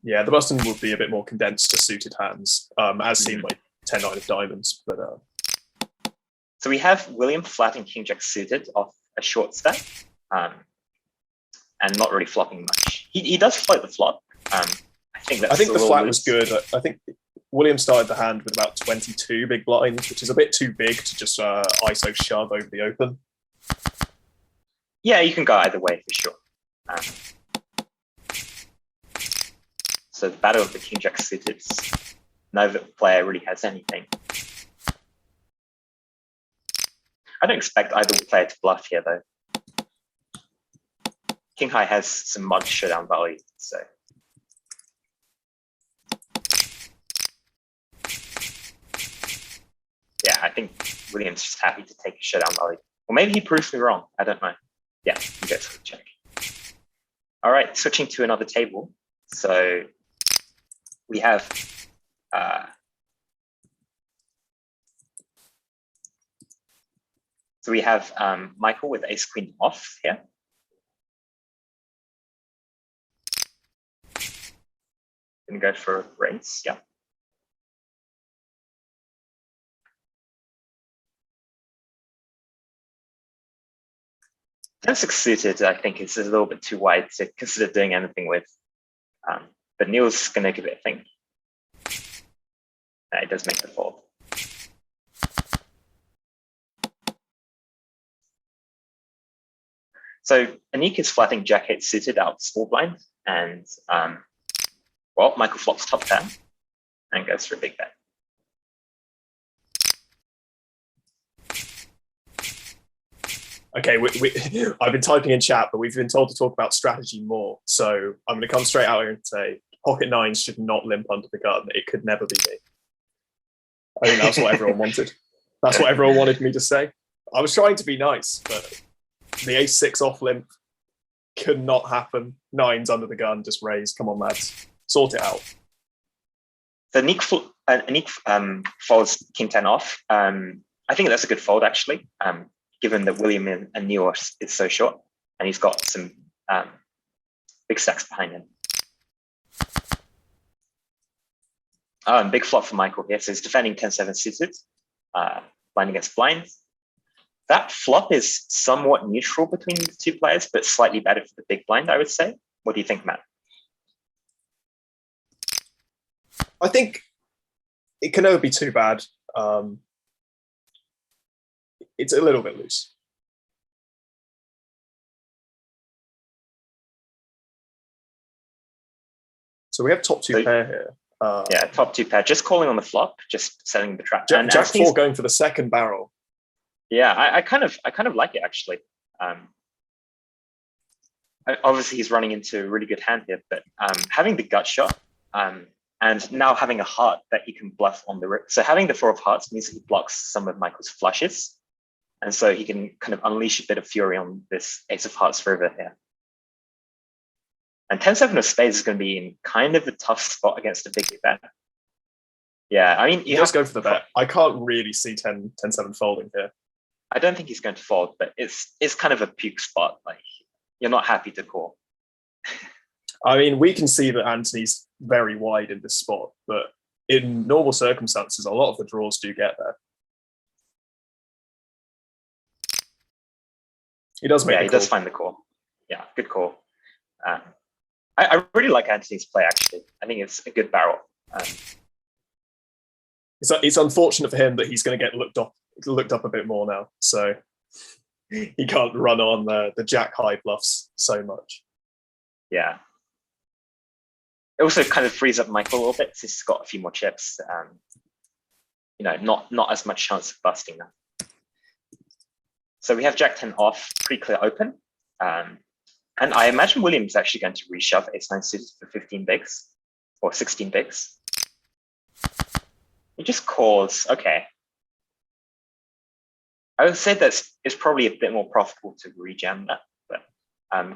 Yeah, the button would be a bit more condensed to suited hands, as seen by 10-9 of diamonds. But so we have William flatting King Jack suited off a short stack, and not really flopping much. He does float the flop. I think the flat was good. I think William started the hand with about 22 big blinds, which is a bit too big to just ISO shove over the open. Yeah, you can go either way for sure. So the battle of the King Jack suited, neither player really has anything. I don't expect either player to bluff here though. King High has some mud showdown value, so. Yeah, I think William's just happy to take a showdown value. Or maybe he proves me wrong, I don't know. Yeah, he gets a check. All right, switching to another table. So we have Michael with ace queen off here. Gonna go for a raise, yeah. Ten six suited, I think, is a little bit too wide to consider doing anything with. But Neil's gonna give it a think. It does make the fold. So Anik is flatting Jack 8 suited out small blind, and well, Michael flops top 10 and goes for a big bet. Okay, I've been typing in chat, but we've been told to talk about strategy more. So I'm going to come straight out here and say pocket nines should not limp under the gun. It could never be me. I think that's what everyone wanted. That's what everyone wanted me to say. I was trying to be nice, but the ace six off limp could not happen. Nines under the gun, just raise. Come on, lads. Sort it out. So Anik folds king 10 off. I think that's a good fold, actually, given that William and Neil is so short, and he's got some big stacks behind him. Big flop for Michael here. So he's defending 10-7 suited, blind against blind. That flop is somewhat neutral between the two players, but slightly better for the big blind, I would say. What do you think, Matt? I think it can never be too bad. It's a little bit loose. So we have top two pair here. Yeah, top two pair. Just calling on the flop, just setting the trap. Jack 4 going for the second barrel. Yeah, I kind of like it, actually. Obviously, he's running into a really good hand here, but having the gut shot and now having a heart that he can bluff on the rip. So having the 4 of hearts means that he blocks some of Michael's flushes. And so he can kind of unleash a bit of fury on this ace of hearts river here. And 10-7 of spades is going to be in kind of a tough spot against a big bet. Yeah, I mean, you just go for the bet. I can't really see 10-7 folding here. I don't think he's going to fold, but it's kind of a puke spot. Like, you're not happy to call. I mean, we can see that Anthony's very wide in this spot, but in normal circumstances, a lot of the draws do get there. He does make the call. He does find the call. Yeah, good call. I really like Anthony's play, actually. I think it's a good barrel. It's unfortunate for him that he's going to get looked up a bit more now. So he can't run on the jack high bluffs so much. Yeah. It also kind of frees up Michael a little bit since he's got a few more chips. Not as much chance of busting now. So we have Jack 10 off, pretty clear open. And I imagine William's actually going to reshove ace 9 suited for 15 bigs or 16 bigs. He just calls, okay. I would say that it's probably a bit more profitable to rejam that, but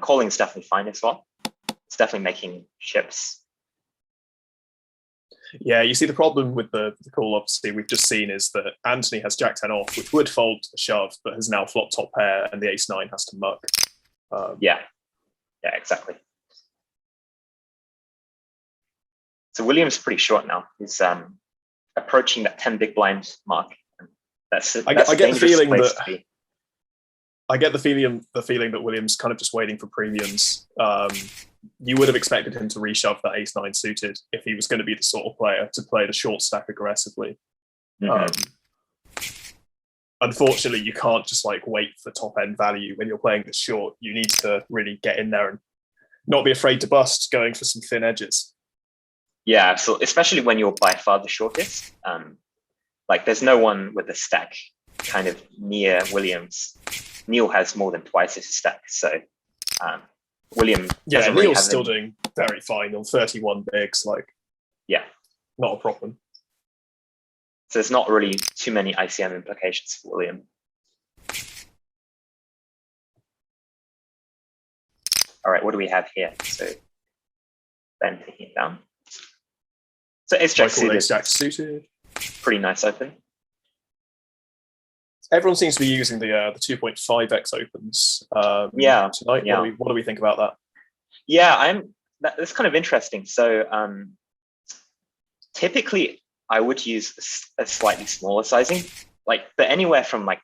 calling is definitely fine as well. It's definitely making chips. Yeah, you see the problem with the call, obviously, we've just seen is that Anthony has Jack 10 off, which would fold to the shove, but has now flopped top pair, and the ace 9 has to muck. Yeah, exactly. So William's pretty short now. He's approaching that 10 big blind mark. That's a I get the feeling place that to be. I get the feeling that Williams kind of just waiting for premiums. You would have expected him to reshove that ace-9 suited if he was going to be the sort of player to play the short stack aggressively. Unfortunately, you can't just like wait for top end value when you're playing the short. You need to really get in there and not be afraid to bust, going for some thin edges. Yeah, so especially when you're by far the shortest. Like there's no one with a stack kind of near Williams. Neil has more than twice his stack, so William. Yeah, Neil's still doing very fine on 31 bigs. Like, yeah, not a problem. So there's not really too many ICM implications for William. All right, what do we have here? So Ben taking it down. So ace jack suited. Pretty nice open. Everyone seems to be using the 2.5x opens tonight. Yeah. What do we think about that? Yeah, that's kind of interesting. So typically I would use a slightly smaller sizing, but anywhere from I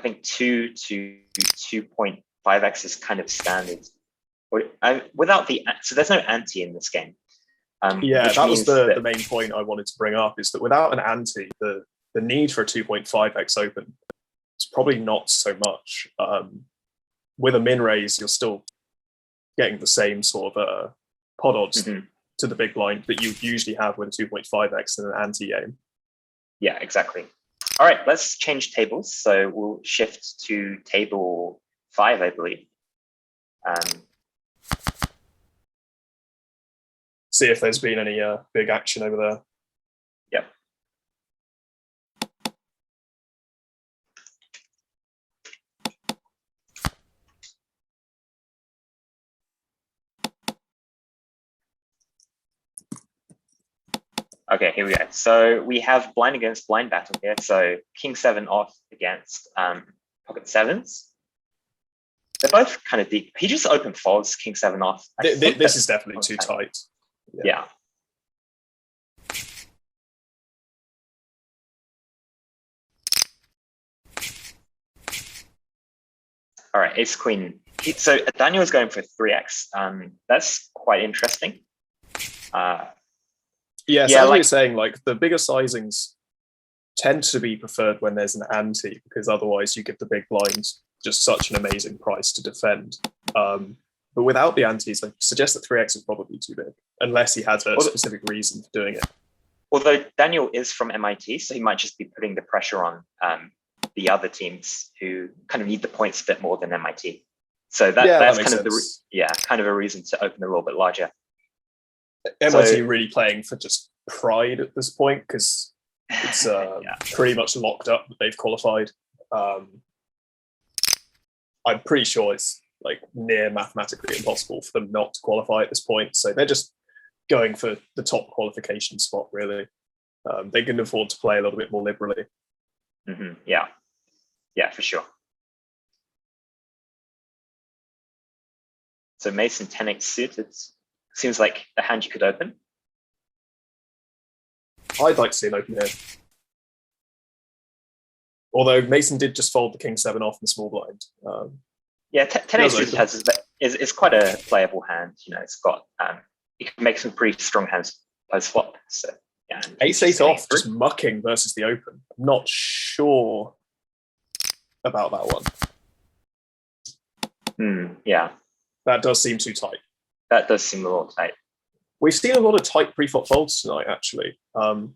think 2 to 2.5x is kind of standard. Without so there's no ante in this game. Yeah, that was the main point I wanted to bring up, is that without an ante, the need for a 2.5x open is probably not so much. With a min raise, you're still getting the same sort of pot odds to the big blind that you usually have with a 2.5x in an ante game. Yeah, exactly. All right, let's change tables. So we'll shift to table 5, I believe. See if there's been any big action over there. Yep. Okay, here we go. So we have blind against blind battle here. So king 7 off against pocket sevens. They're both kind of deep. He just open folds king 7 off. This is definitely too tight. Yeah. All right, ace queen. So Daniel is going for 3x. That's quite interesting. Yeah, so as we were saying, the bigger sizings tend to be preferred when there's an ante, because otherwise you give the big blinds just such an amazing price to defend. But without the antes, I suggest that 3x is probably too big, unless he has a specific reason for doing it. Although Daniel is from MIT, so he might just be putting the pressure on the other teams who kind of need the points a bit more than MIT. So that's kind of kind of a reason to open a little bit larger. MIT really playing for just pride at this point, because it's pretty much locked up that they've qualified. I'm pretty sure it's near mathematically impossible for them not to qualify at this point. So they're just going for the top qualification spot, really. They can afford to play a little bit more liberally. Yeah, for sure. So Mason 10x suited seems like a hand you could open. I'd like to see an open here. Although Mason did just fold the king 7 off in the small blind. Yeah, 10x suited is quite a playable hand. It's got you can make some pretty strong hands post flop. So yeah, ace-8 off just mucking versus the open. I'm not sure about that one. Yeah, that does seem too tight. That does seem a little tight. We've seen a lot of tight pre-flop folds tonight, actually, and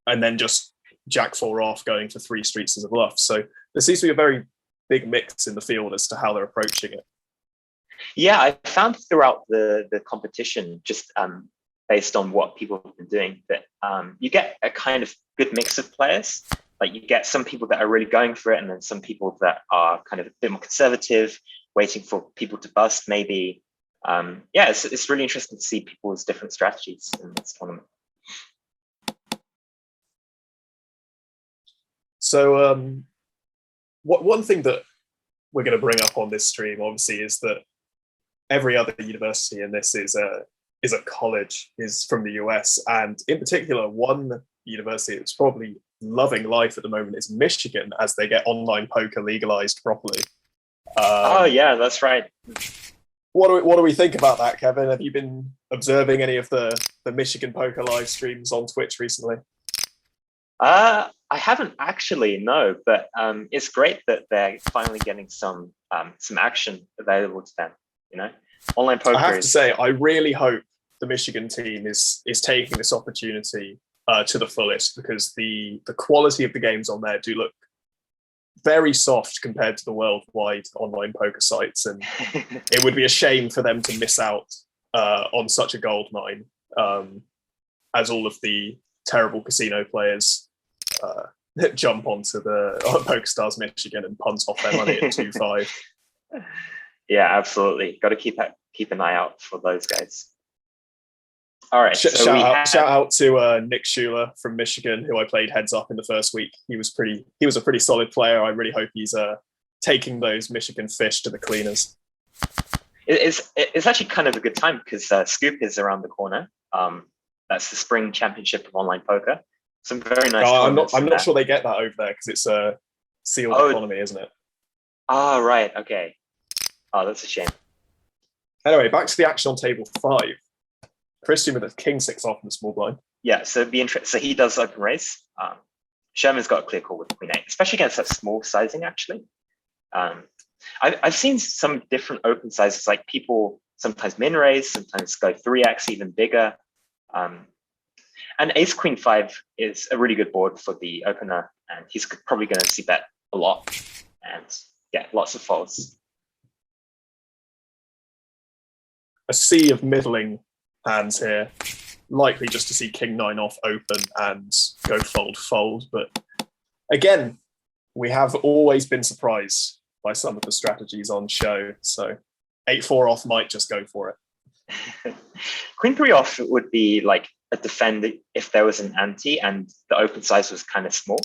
then just Jack 4 off going for 3 streets as a bluff. So there seems to be a very big mix in the field as to how they're approaching it. Yeah, I found throughout the competition, just based on what people have been doing, that you get a kind of good mix of players. You get some people that are really going for it, and then some people that are kind of a bit more conservative, waiting for people to bust, maybe. It's really interesting to see people's different strategies in this tournament. So one thing that we're going to bring up on this stream, obviously, is that every other university in this is is at college, is from the US, and in particular, one university that's probably loving life at the moment is Michigan, as they get online poker legalized properly. Oh yeah, that's right. What do we think about that, Kevin? Have you been observing any of the Michigan poker live streams on Twitch recently? I haven't actually, no, but it's great that they're finally getting some action available to them. You know, online poker. I have to say, I really hope the Michigan team is taking this opportunity to the fullest, because the quality of the games on there do look very soft compared to the worldwide online poker sites, and it would be a shame for them to miss out on such a gold mine, as all of the terrible casino players jump onto the PokerStars Michigan and punt off their money at 2-5. Yeah, absolutely. Got to keep an eye out for those guys. All right. Shout out to Nick Schuler from Michigan, who I played heads up in the first week. He was a pretty solid player. I really hope he's taking those Michigan fish to the cleaners. It's actually kind of a good time, because Scoop is around the corner. That's the spring championship of online poker. Some very nice. I'm not sure they get that over there, because it's a sealed economy, isn't it? Oh, right. Okay. Oh, that's a shame. Anyway, back to the action on table 5. Christian with a king 6 off in the small blind. Yeah, so it'd be interesting. So he does open raise. Sherman's got a clear call with queen 8, especially against that small sizing, actually. I've seen some different open sizes, like people sometimes min raise, sometimes go 3x, even bigger. And ace queen 5 is a really good board for the opener, and he's probably going to see bet a lot and get lots of folds. A sea of middling hands here, likely just to see king 9 off open and go fold. But again, we have always been surprised by some of the strategies on show. So 8-4 off might just go for it. Queen 3 off would be like a defend if there was an ante and the open size was kind of small.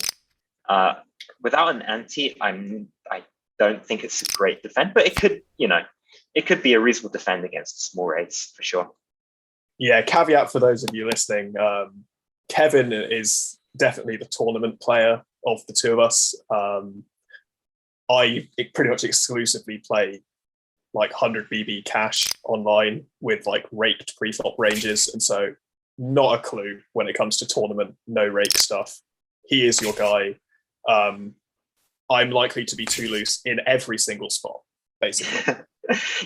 Without an ante, I don't think it's a great defend, but it could be a reasonable defend against a small raise for sure. Yeah, caveat for those of you listening, Kevin is definitely the tournament player of the two of us. I pretty much exclusively play like 100 BB cash online with like raked pre-flop ranges, and so not a clue when it comes to tournament no rake stuff. He is your guy. I'm likely to be too loose in every single spot, basically.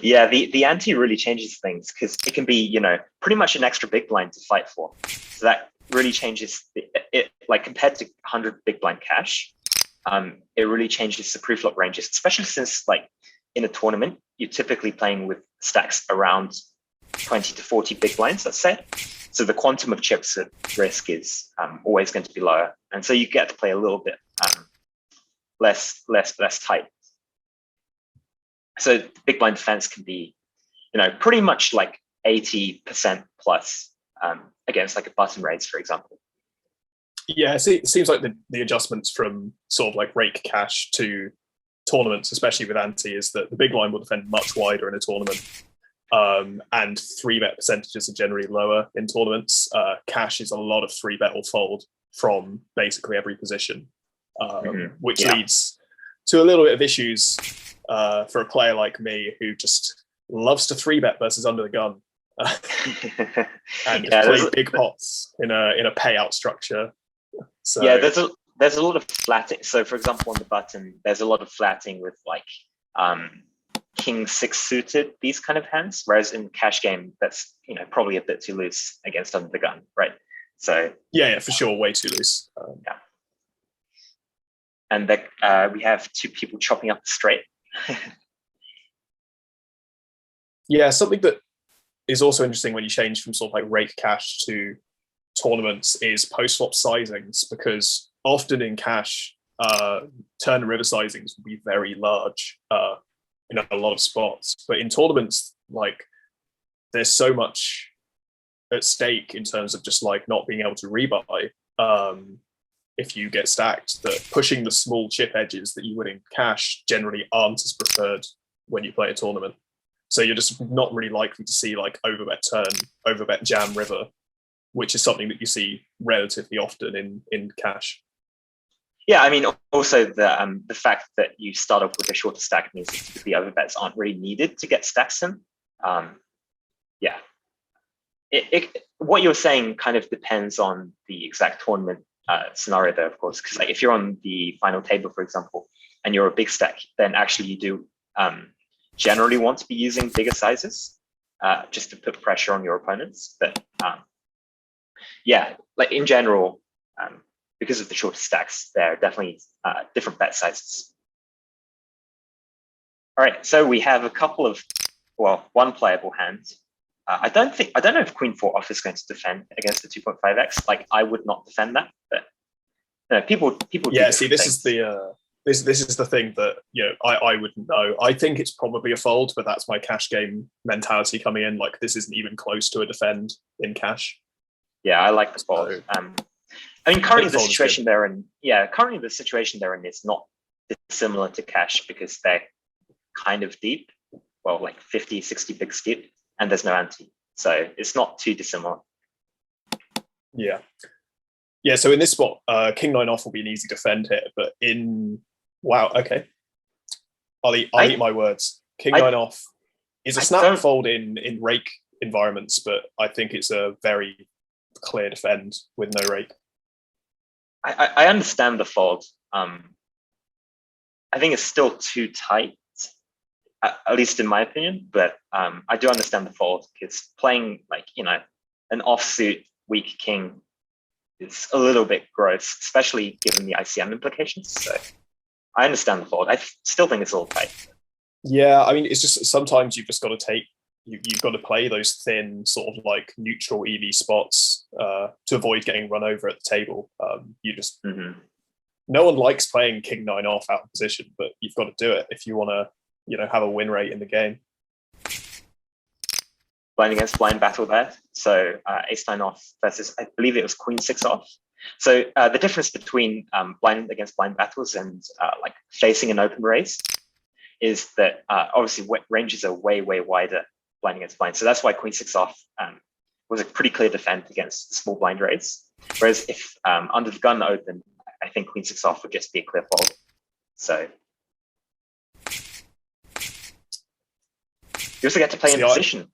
Yeah, the ante really changes things, because it can be, pretty much an extra big blind to fight for. So that really changes it, like compared to 100 big blind cash, it really changes the pre-flop ranges, especially since like in a tournament, you're typically playing with stacks around 20 to 40 big blinds, let's say. So the quantum of chips at risk is always going to be lower. And so you get to play a little bit less tight. So big blind defense can be, pretty much like 80% plus against like a button raise, for example. Yeah, it seems like the adjustments from sort of like rake cash to tournaments, especially with ante, is that the big blind will defend much wider in a tournament, and 3-bet percentages are generally lower in tournaments. Cash is a lot of 3-bet or fold from basically every position, which leads to a little bit of issues for a player like me who just loves to 3-bet versus under the gun and play big pots in a payout structure. So yeah, there's a lot of flatting. So for example, on the button, there's a lot of flatting with like king 6 suited, these kind of hands, whereas in cash game, that's probably a bit too loose against under the gun, right? So yeah, for sure, way too loose. Yeah. And we have 2 people chopping up the straight. Yeah, something that is also interesting when you change from sort of like rake cash to tournaments is post-flop sizings, because often in cash, turn and river sizings will be very large in a lot of spots. But in tournaments, like there's so much at stake in terms of just like not being able to rebuy if you get stacked, that pushing the small chip edges that you would in cash generally aren't as preferred when you play a tournament. So you're just not really likely to see like overbet turn, overbet jam river, which is something that you see relatively often in cash. Yeah, I mean, also the fact that you start off with a shorter stack means that typically overbets aren't really needed to get stacks in. Yeah, what you're saying kind of depends on the exact tournament scenario, though, of course, because like if you're on the final table, for example, and you're a big stack, then actually you do generally want to be using bigger sizes just to put pressure on your opponents. But yeah, like in general, because of the shorter stacks, there are definitely different bet sizes. All right, so we have a couple of, well, one playable hand. I don't know if Queen 4 off is going to defend against the 2.5x. Like I would not defend that, but you know, people. Yeah, see, this is the this is the thing that I wouldn't know. I think it's probably a fold, but that's my cash game mentality coming in. Like this isn't even close to a defend in cash. Yeah, I like the fold. So, I mean, currently the situation they're in, is not dissimilar to cash because they're kind of deep, well, like 50, 60 big skip, and there's no ante. So it's not too dissimilar. Yeah. Yeah, so in this spot, King 9 off will be an easy defend here, but wow, okay. I'll eat my words. King 9 off is a snap fold in rake environments, but I think it's a very clear defend with no rake. I understand the fold. I think it's still too tight, at least in my opinion, but I do understand the fold because playing like, an offsuit weak king is a little bit gross, especially given the ICM implications. So I understand the fold. I still think it's a little tight. Yeah, I mean, it's just sometimes you've just got to you've got to play those thin sort of like neutral EV spots to avoid getting run over at the table. You just no one likes playing King 9 off out of position, but you've got to do it if you want to have a win rate in the game. Blind against blind battle there. So ace 9 off versus, I believe it was queen 6 off. So the difference between blind against blind battles and like facing an open raise is that obviously ranges are way, way wider blind against blind. So that's why queen 6 off was a pretty clear defend against small blind raise. Whereas if under the gun open, I think queen 6 off would just be a clear fold. So you also get to play in position.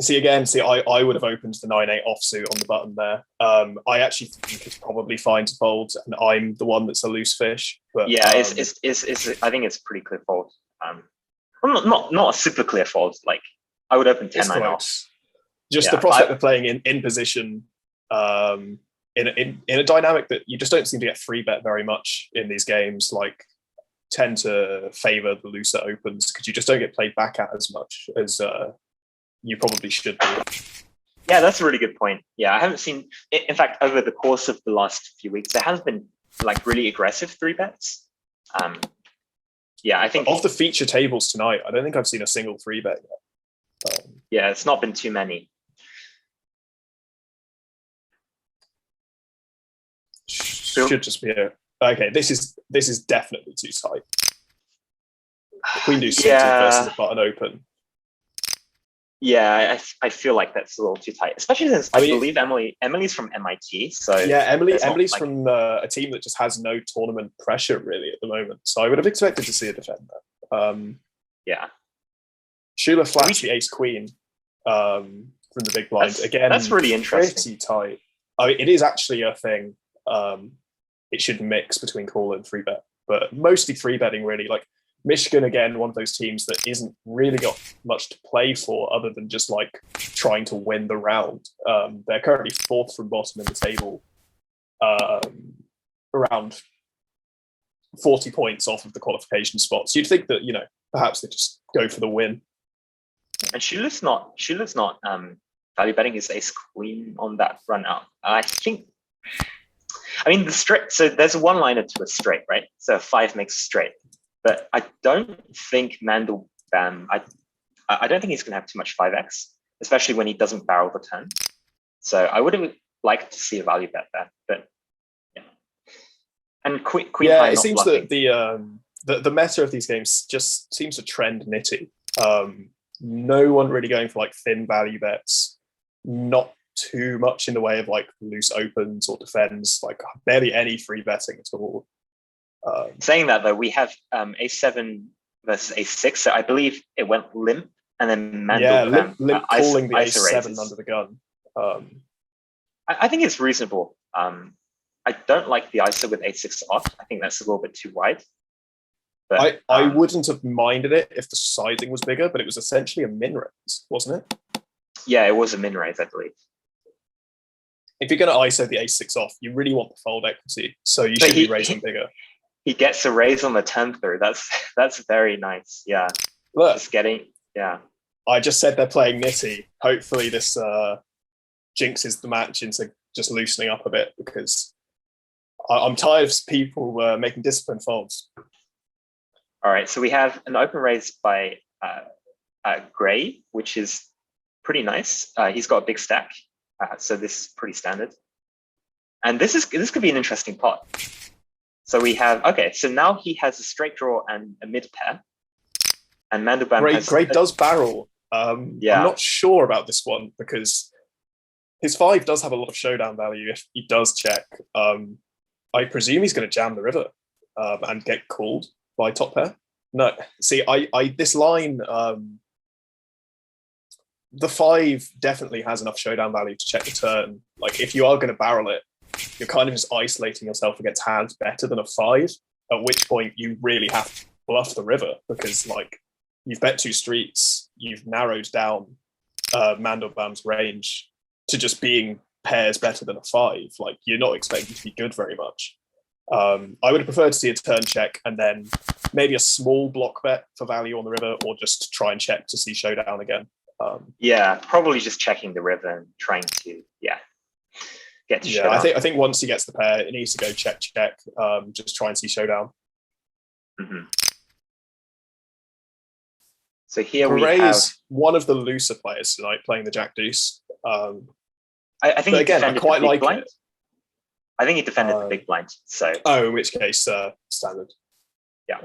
I would have opened the 9-8 offsuit on the button there. I actually think it's probably fine to fold, and I'm the one that's a loose fish. But yeah, I think it's a pretty clear fold. Not a super clear fold. Like I would open 10-9 off. Just the prospect of playing in position, in a dynamic that you just don't seem to get free bet very much in these games. Like tend to favour the looser opens because you just don't get played back at as much as you probably should do. Yeah, that's a really good point. Yeah, I haven't seen, in fact, over the course of the last few weeks, there has been like really aggressive 3-bets. Yeah, I think of the feature tables tonight, I don't think I've seen a single 3-bet yet. Yeah, it's not been too many. Should just be okay. This is definitely too tight. Queen deuce suited versus a button open. Yeah, I feel like that's a little too tight, especially since I believe Emily's from MIT. So yeah, Emily's from a team that just has no tournament pressure really at the moment. So I would have expected to see a defender. Yeah, Shula flats the ace queen from the big blind again. That's really interesting. Pretty tight. I mean, it is actually a thing. It should mix between call and 3-bet, but mostly 3-betting really. Like Michigan, again, one of those teams that isn't really got much to play for other than just like trying to win the round. They're currently 4th from bottom in the table, around 40 points off of the qualification spots. You'd think that, perhaps they just go for the win. And Shula's not value betting his ace queen on that run out. The straight, so there's a one-liner to a straight, right? So 5 makes a straight. But I don't think Mandelbaum, I don't think he's going to have too much 5x, especially when he doesn't barrel the turn. So I would have liked to see a value bet there, but yeah. And queen yeah, high it not seems bluffing. that the meta of these games just seems to trend nitty. no one really going for like thin value bets, not too much in the way of like loose opens or defends, like barely any free betting at all. Saying that though, we have a7 versus a6, so I believe it went limp, and then limp calling the a7 under the gun. I think it's reasonable. I don't like the ISO with a6 off. I think that's a little bit too wide. But I wouldn't have minded it if the sizing was bigger, but it was essentially a min raise, wasn't it? Yeah, it was a min raise, I believe. If you're going to ISO the a6 off, you really want the fold equity, so you should be raising bigger. He gets a raise on the turn through. That's very nice. Yeah. Look, I just said they're playing nitty. Hopefully this jinxes the match into just loosening up a bit, because I'm tired of people making disciplined folds. All right, so we have an open raise by Gray, which is pretty nice. He's got a big stack, so this is pretty standard. And this could be an interesting pot. So we have, okay, so now he has a straight draw and a mid pair. And Mandelbaum Gray does barrel. Yeah. I'm not sure about this one, because his 5 does have a lot of showdown value if he does check. I presume he's going to jam the river and get called by top pair. No, see, I this line, the 5 definitely has enough showdown value to check the turn. Like, if you are going to barrel it, you're kind of just isolating yourself against hands better than a 5, at which point you really have to bluff the river, because like you've bet 2 streets, you've narrowed down Mandelbaum's range to just being pairs better than a 5. Like, you're not expecting to be good very much. I would have preferred to see a turn check and then maybe a small block bet for value on the river, or just try and check to see showdown again. Yeah, probably just checking the river and trying to get to showdown. I think once he gets the pair, it needs to go check. Just try and see showdown. Mm-hmm. So here Gray's we have one of the looser players tonight, playing the Jack Deuce. I think again, I quite like blind. it. I think he defended the big blind. So in which case, standard. Yeah.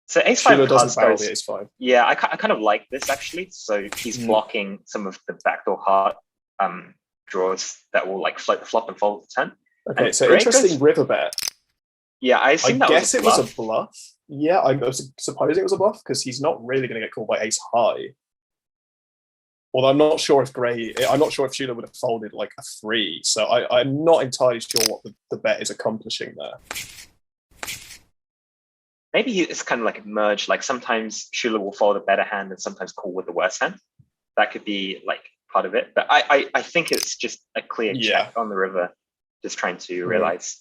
So ace-5 doesn't barrel the ace-5. Yeah, I kind of like this actually. So he's blocking some of the backdoor heart draws that will like float the flop and fold the turn. Okay, and so interesting river bet. Yeah, I guess it was a bluff. Yeah, I was supposing it was a bluff, because he's not really going to get called by ace high. Although I'm not sure if Schuler would have folded like a 3. So I'm not entirely sure what the bet is accomplishing there. Maybe it's kind of like a merge. Like sometimes Schuler will fold a better hand and sometimes call with the worse hand. That could be like part of it. But I think it's just a clear check on the river, just trying to realize.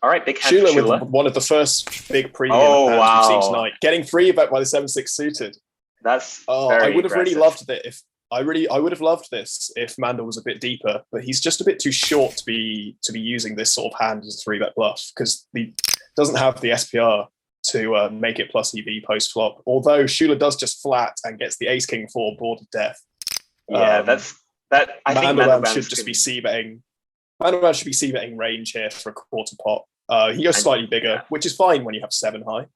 All right, big hand Schuler with one of the first big premium hands we've seen tonight, getting 3 bet by the 7-6 suited. That's I would have really loved it if I would have loved this if Mandel was a bit deeper, but he's just a bit too short to be using this sort of hand as a 3-bet bluff, because he doesn't have the SPR to make it plus EV post flop. Although Schuler does just flat and gets the ace king 4 board of death. Yeah, I think Mandelbaum should just be c-betting. Mandelbaum should be c-betting range here for a quarter pot. He goes slightly bigger, which is fine when you have 7 high.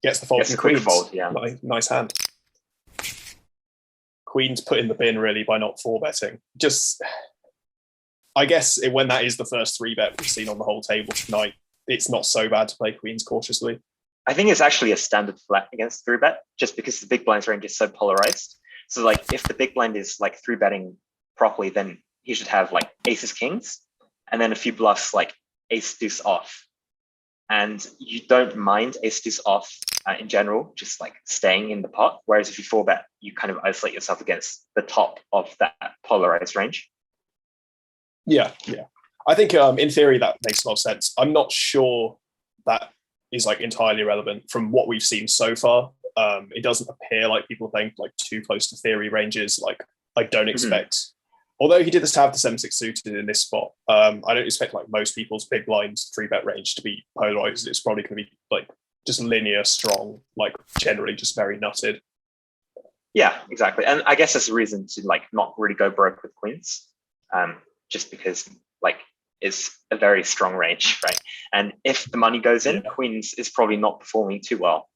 Gets the fold from queens. Fold, yeah. Nice hand. Queens put in the bin really by not 4-betting. Just, I guess when that is the first 3-bet we've seen on the whole table tonight, it's not so bad to play queens cautiously. I think it's actually a standard flat against 3-bet, just because the big blind's range is so polarized. So like if the big blind is like 3-betting properly, then he should have like aces kings, and then a few bluffs like ace deuce off. And you don't mind ace deuce off in general, just like staying in the pot. Whereas if you 4-bet, you kind of isolate yourself against the top of that polarized range. Yeah. I think in theory that makes a lot of sense. I'm not sure that is like entirely relevant from what we've seen so far. It doesn't appear like people are playing like too close to theory ranges. Like I don't expect, although he did this to have the 7-6 suited in this spot, I don't expect like most people's big blind 3-bet range to be polarized. It's probably going to be like just linear strong, like generally just very nutted. Yeah, exactly. And I guess that's a reason to like not really go broke with queens, just because like it's a very strong range, right? And if the money goes in, queens is probably not performing too well.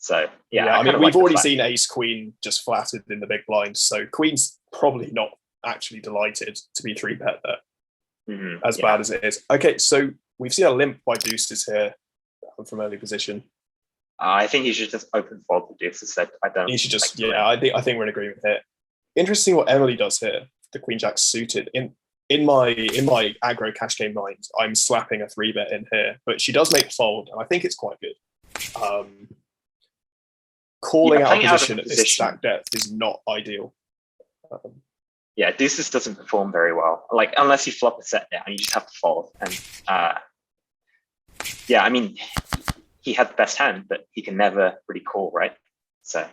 So yeah, I kind mean, of we've like the already flat. seen ace queen just flattered in the big blind, so queen's probably not actually delighted to be 3-bet there, as bad as it is. Okay, so we've seen a limp by deuces here from early position. I think you should just open fold the deuces. I don't. You should just, like I think we're in agreement here. Interesting what Emily does here. The queen jack suited in my aggro cash game mind, I'm slapping a 3-bet in here, but she does make a fold, and I think it's quite good. Calling out a position at this stack depth is not ideal. Yeah, deuces doesn't perform very well. Like unless you flop a set down, you just have to fold. And yeah, I mean, he had the best hand, but he can never really call, right? So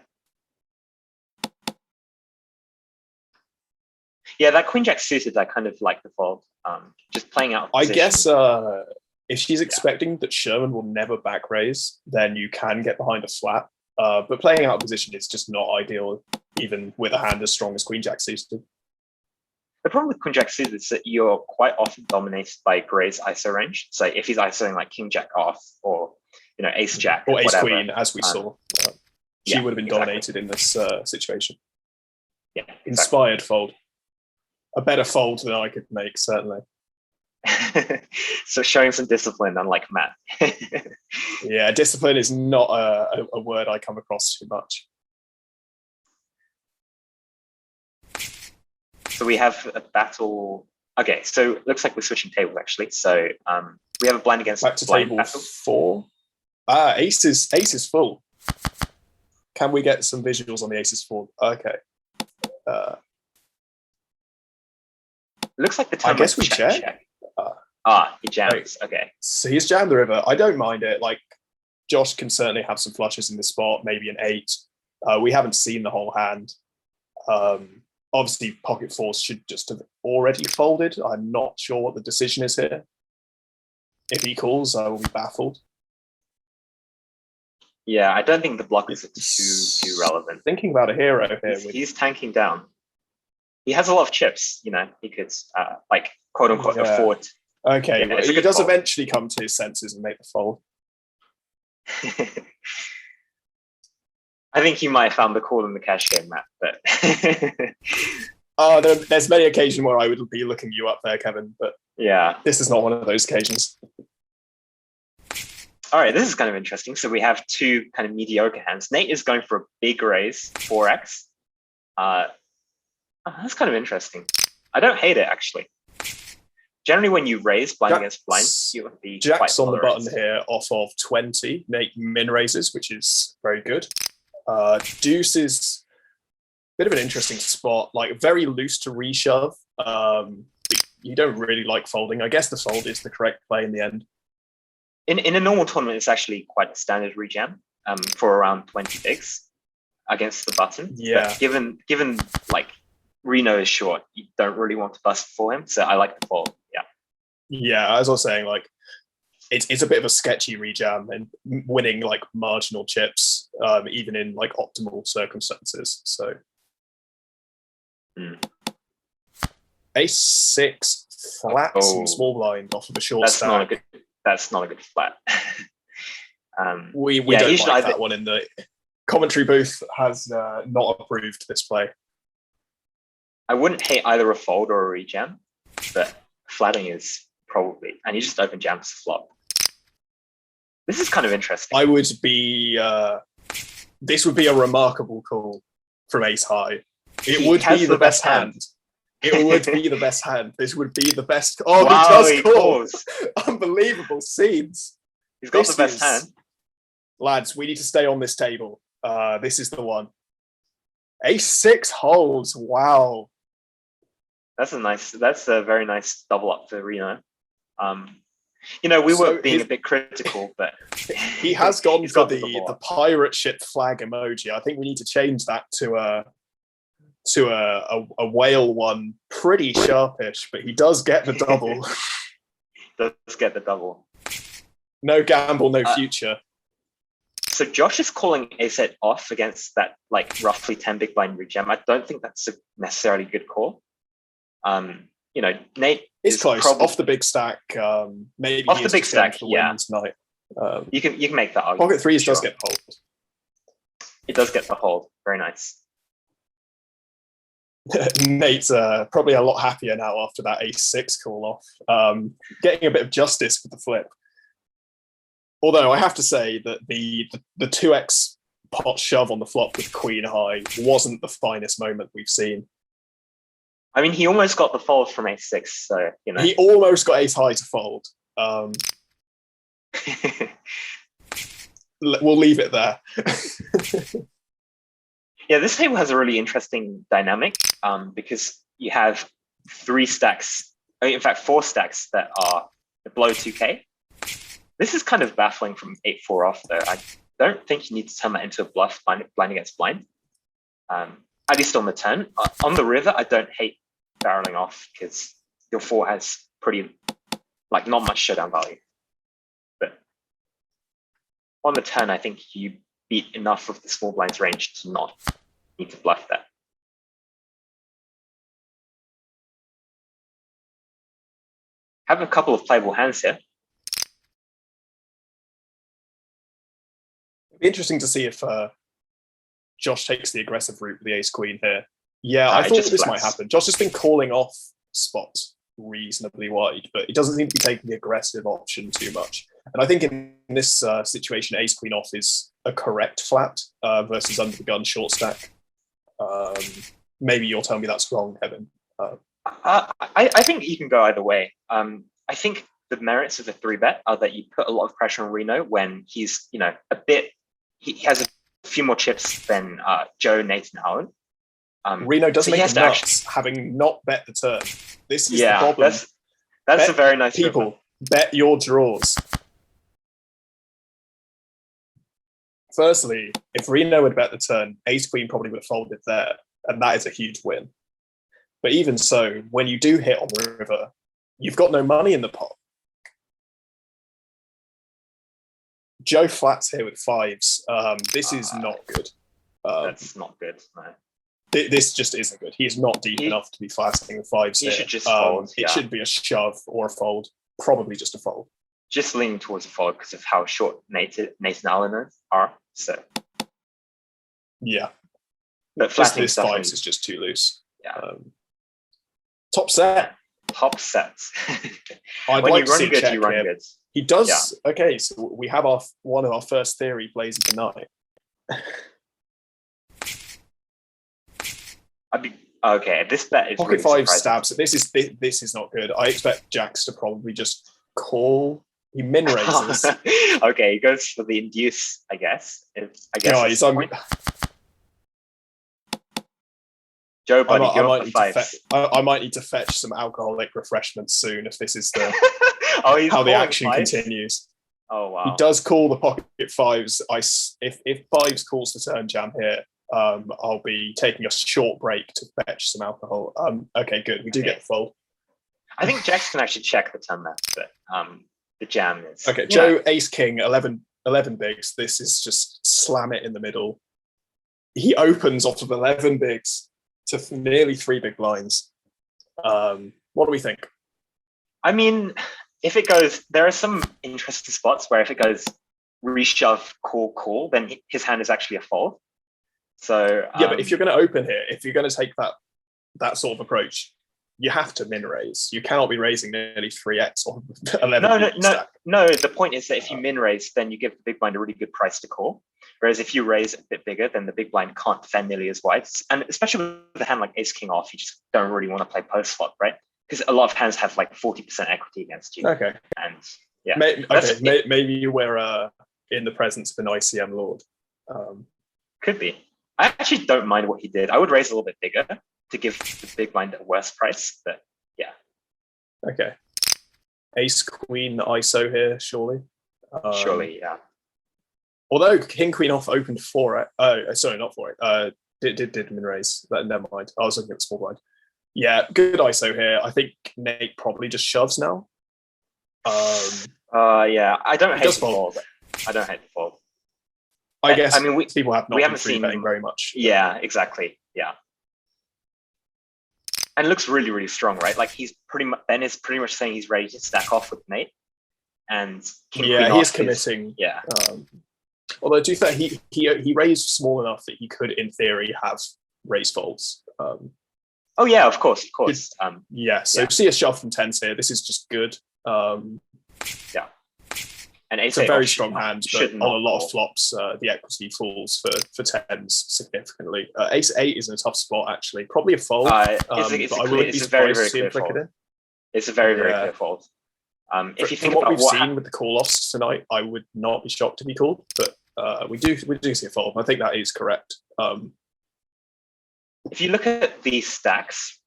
yeah, that queen jack suited, I kind of like the fold. Just playing out. I guess if she's expecting that Sherman will never back raise, then you can get behind a flat. But playing out of position is just not ideal, even with a hand as strong as queen jack suited. The problem with queen jack suited is that you're quite often dominated by Gray's ISO range. So if he's ISOing like king jack off, or ace jack, or ace whatever, queen, as we saw, she would have been dominated in this situation. Yeah, inspired fold, a better fold than I could make, certainly. So showing some discipline, unlike Matt. Yeah, discipline is not a word I come across too much. So we have a battle. Okay, so it looks like we're switching tables actually. So we have a blind against back to blind table battle. 4. Ace is full. Can we get some visuals on the aces full? Okay. Looks like the time. I guess we check. He jams. Okay. So he's jammed the river. I don't mind it. Like, Josh can certainly have some flushes in the spot, maybe an 8. We haven't seen the whole hand. Obviously, pocket fours should just have already folded. I'm not sure what the decision is here. If he calls, I will be baffled. Yeah, I don't think the block is too relevant. Thinking about a hero here. He's tanking down. He has a lot of chips. He could like quote unquote afford. Okay, well, he does eventually come to his senses and make the fold. I think he might have found the call in the cash game, Matt. But there's many occasions where I would be looking you up there, Kevin. But yeah, this is not one of those occasions. All right, this is kind of interesting. So we have two kind of mediocre hands. Nate is going for a big raise, 4x. That's kind of interesting. I don't hate it, actually. Generally, when you raise blind against blind, you would be Jack's on the button here off of 20. Nate min raises, which is very good. Deuce is a bit of an interesting spot, like very loose to reshove. You don't really like folding. I guess the fold is the correct play in the end. In a normal tournament, it's actually quite a standard rejam for around 20 bigs against the button. Yeah. But given like Reno is short, you don't really want to bust for him. So I like the fold. Yeah. Yeah, as I was saying, like it's a bit of a sketchy rejam and winning like marginal chips, even in like optimal circumstances. So Ace-6 flats and small blind off of a short stack. That's not a good flat. We don't like that one in the commentary booth. Has not approved this play. I wouldn't hate either a fold or a rejam, but flatting is probably, and you just open jams to flop. This is kind of interesting. I would be. This would be a remarkable call from Ace High. It would be the best hand. It would be the best hand. This would be the best. Oh, wow, he does call. Unbelievable scenes. He's got the best hand. Lads, we need to stay on this table. This is the one. Ace-6 holds. Wow. That's a very nice double up for Reno. We were being a bit critical, but he has gone for the pirate ship flag emoji. I think we need to change that to a whale one. Pretty sharpish, but he does get the double. Does get the double. No gamble, no future. So Josh is calling ace-8 off against that like roughly 10 big blind rejam. I don't think that's a necessarily good call. Nate is close off the big stack. Maybe off the big stack. Yeah, tonight. You can make that argument. Pocket threes does get pulled. it does get the hold. Very nice. Nate's probably a lot happier now after that ace-6 call off. Getting a bit of justice with the flip. Although I have to say that the 2x pot shove on the flop with queen high wasn't the finest moment we've seen. I mean, he almost got the fold from ace-6, so, you know. He almost got ace high to fold. We'll leave it there. Yeah, this table has a really interesting dynamic because you have 3 stacks, in fact, 4 stacks that are below 2K. This is kind of baffling from 8-4 off, though. I don't think you need to turn that into a bluff, blind against blind, at least on the turn. On the river, I don't hate barreling off because your 4 has pretty, like, not much showdown value. But on the turn, I think you beat enough of the small blind's range to not need to bluff that. Have a couple of playable hands here. It'd be interesting to see if Josh takes the aggressive route with the ace queen here. Yeah, I thought this might happen. Josh has been calling off spots reasonably wide, but he doesn't seem to be taking the aggressive option too much. And I think in this situation, ace queen off is a correct flat versus under the gun short stack. Maybe you'll tell me that's wrong, Kevin. I think you can go either way. I think the merits of the 3-bet are that you put a lot of pressure on Reno when he's, you know, he has a few more chips than Joe, Nate, and Owen. Reno doesn't make nuts having not bet the turn. This is the problem. That's a very nice people. River. Bet your draws. Firstly, if Reno had bet the turn, ace queen probably would have folded there, and that is a huge win. But even so, when you do hit on the river, you've got no money in the pot. Joe flats here with 5s. This is not good. That's not good. No. This just isn't good. He's not deep enough to be flatting with 5s here. Should just fold. It should be a shove or a fold. Probably just a fold. Just leaning towards a fold because of how short Nate and Alan are. So yeah, but this 5s is just too loose. Yeah. Top set. Top sets. I'd when like you run to see good, check you run here. good. He does. Yeah. Okay, so we have one of our first theory plays of the night. Okay. This bet is pocket really 5 stabs. This is not good. I expect Jacks to probably just call. He min raises. Okay, he goes for the induce, I guess. Guys, Joe, buddy, I might need to fetch some alcoholic refreshments soon if this is the how the action continues. Oh wow! He does call the pocket 5s. If 5s calls the turn jam here, I'll be taking a short break to fetch some alcohol. Okay, good. We do get the fold. I think Jacks can actually check the turn map, but the jam is okay. Joe ace king 11 bigs. This is just slam it in the middle. He opens off of 11 bigs to nearly 3 big blinds. What do we think? I mean, if it goes, there are some interesting spots where if it goes reshove, call, then his hand is actually a fold. So yeah, but if you're going to open here, if you're going to take that sort of approach, you have to min raise. You cannot be raising nearly 3x on 11. No. The point is that if you min raise, then you give the big blind a really good price to call. Whereas if you raise a bit bigger, then the big blind can't defend nearly as wide. And especially with a hand like ace king off, you just don't really want to play post flop, right? Because a lot of hands have like 40% equity against you. Okay. And yeah. Maybe we're in the presence of an ICM lord. Could be. I actually don't mind what he did. I would raise a little bit bigger to give the big blind a worse price, but yeah. Okay. Ace queen ISO here, surely. Surely, yeah. Although king queen off opened for it. Sorry, not for it. Did min raise. But never mind. I was looking at small blind. Yeah, good ISO here. I think Nate probably just shoves now. Yeah, I don't hate the fold. I don't hate the fold. I guess people have not been free betting very much. Yeah, exactly. Yeah. And it looks really, really strong, right? Like Ben is pretty much saying he's ready to stack off with Nate. And King Queen he is committing. Yeah. Although to be fair, he raised small enough that he could, in theory, have raise folds. Oh yeah, of course. Yeah, so see a shove from tens here. This is just good. Yeah. And it's a very strong hand, but on a lot of flops, the equity falls for tens significantly. Ace 8 is in a tough spot, actually. Probably a fold. It's a very, very clear fold. It's a very, very clear fold. If you think from what we've seen with the call-offs tonight, I would not be shocked if he called, but we do see a fold. I think that is correct. If you look at these stacks,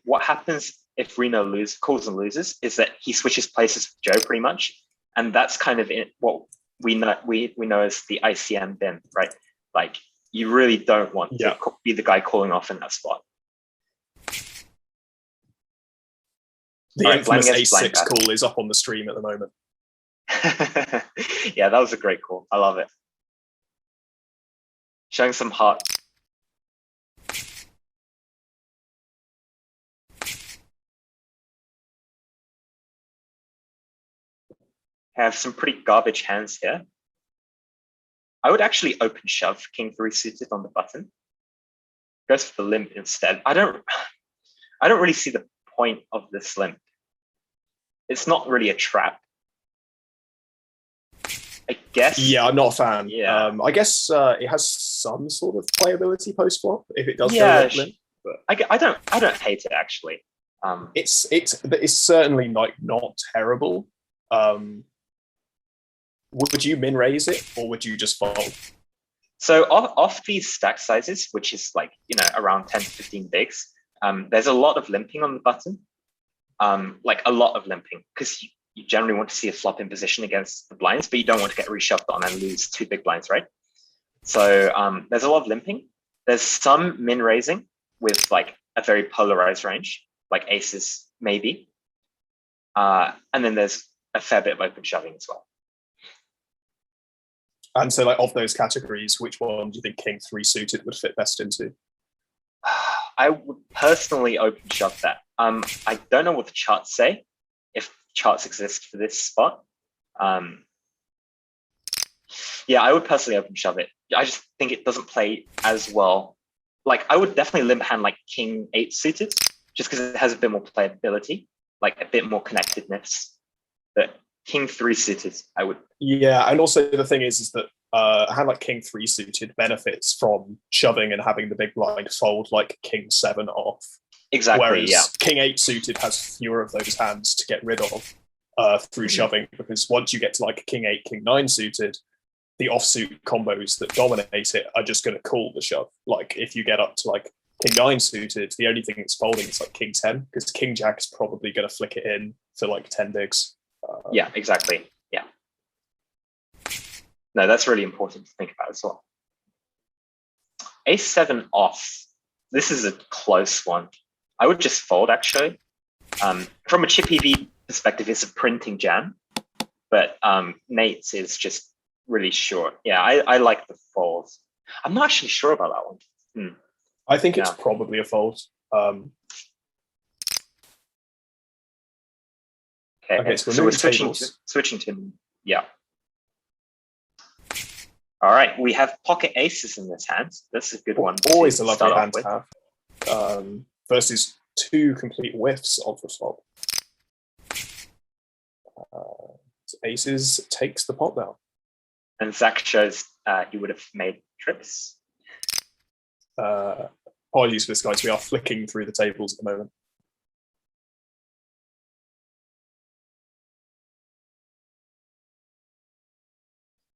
what happens if Reno calls and loses is that he switches places with Joe pretty much, and that's kind of what we know as the ICM bin, right? Like you really don't want to be the guy calling off in that spot. The infamous Ace-6 call is up on the stream at the moment. Yeah, that was a great call. I love it. Showing some heart. Have some pretty garbage hands here. I would actually open shove King 3 suited on the button. Goes for the limp instead. I don't really see the point of this limp. It's not really a trap, I guess. Yeah, I'm not a fan. Yeah. I guess it has some sort of playability post flop if it does go limp. But I don't hate it actually. It's certainly like not terrible. Would you min raise it or would you just fold? So off these stack sizes, which is like around 10 to 15 bigs, there's a lot of limping on the button. Like a lot of limping, because you generally want to see a flop in position against the blinds, but you don't want to get reshoved on and lose 2 big blinds, right? So there's a lot of limping. There's some min raising with like a very polarized range, like aces maybe. And then there's a fair bit of open shoving as well. And so like of those categories, which one do you think King 3 suited would fit best into? I would personally open shove that. I don't know what the charts say, if charts exist for this spot. Yeah, I would personally open shove it. I just think it doesn't play as well. Like I would definitely limp hand like King 8 suited, just because it has a bit more playability, like a bit more connectedness. But King 3 suited, I would. Yeah, and also the thing is that a hand like King 3 suited benefits from shoving and having the big blind fold like King 7 off. Exactly. Whereas King 8 suited has fewer of those hands to get rid of through shoving, because once you get to like King 8, King 9 suited, the offsuit combos that dominate it are just going to call the shove. Like if you get up to like King 9 suited, the only thing that's folding is like King 10, because King Jack is probably going to flick it in for like 10 bigs. Yeah, exactly. Yeah. No, that's really important to think about as well. Ace 7 off. This is a close one. I would just fold actually. From a chip EV perspective, it's a printing jam, but Nate's is just really short. Yeah, I like the fold. I'm not actually sure about that one. I think it's probably a fold. Okay, so we're switching to yeah. All right, we have pocket aces in this hand. That's a good one. Always a lovely hand to have. Versus 2 complete whiffs of the flop. So aces takes the pot now. And Zach shows he would have made trips. Apologies for this, guys. We are flicking through the tables at the moment.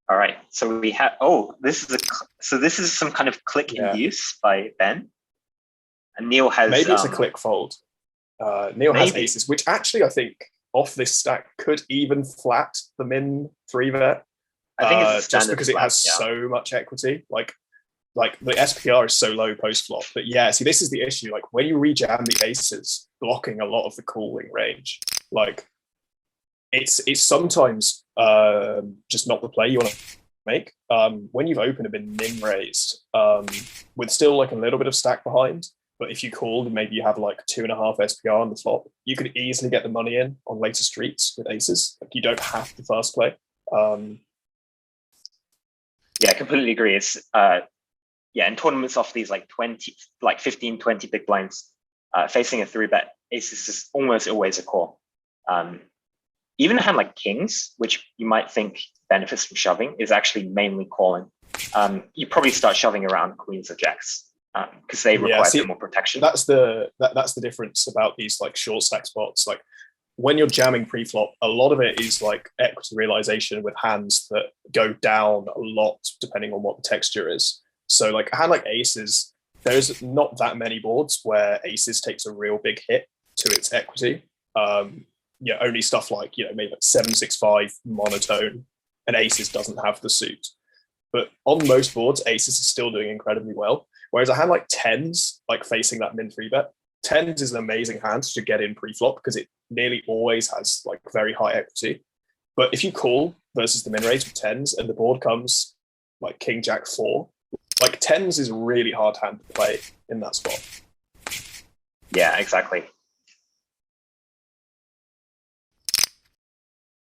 All right, so we have. This is some kind of click induce by Ben. And Neil has. Maybe it's a click fold. Neil has aces, which actually I think off this stack could even flat the min 3 bet. I think it's just because it has so much equity. Like the SPR is so low post flop. But yeah, see, this is the issue. Like when you rejam the aces, blocking a lot of the calling range. Like it's sometimes just not the play you want to make. When you've opened a bit min raised, with still like a little bit of stack behind, but if you called and maybe you have like 2.5 SPR on the flop, you could easily get the money in on later streets with aces. Like you don't have to fast play. Yeah, I completely agree. It's yeah, in tournaments off these like 20, like 15, 20 big blinds, facing a 3-bet aces is almost always a call. Even a hand like kings, which you might think benefits from shoving, is actually mainly calling. You probably start shoving around queens or jacks because they require a bit more protection. That's the difference about these like short stack spots. Like when you're jamming pre-flop, a lot of it is like equity realization with hands that go down a lot depending on what the texture is. So like a hand like aces, there's not that many boards where aces takes a real big hit to its equity. Yeah, only stuff like, maybe like 7-6-5 monotone, and aces doesn't have the suit. But on most boards, aces is still doing incredibly well. Whereas a hand like tens, like facing that min 3-bet, tens is an amazing hand to get in pre-flop because it nearly always has like very high equity. But if you call versus the min raise with tens and the board comes like king jack 4, like tens is a really hard hand to play in that spot. Yeah, exactly.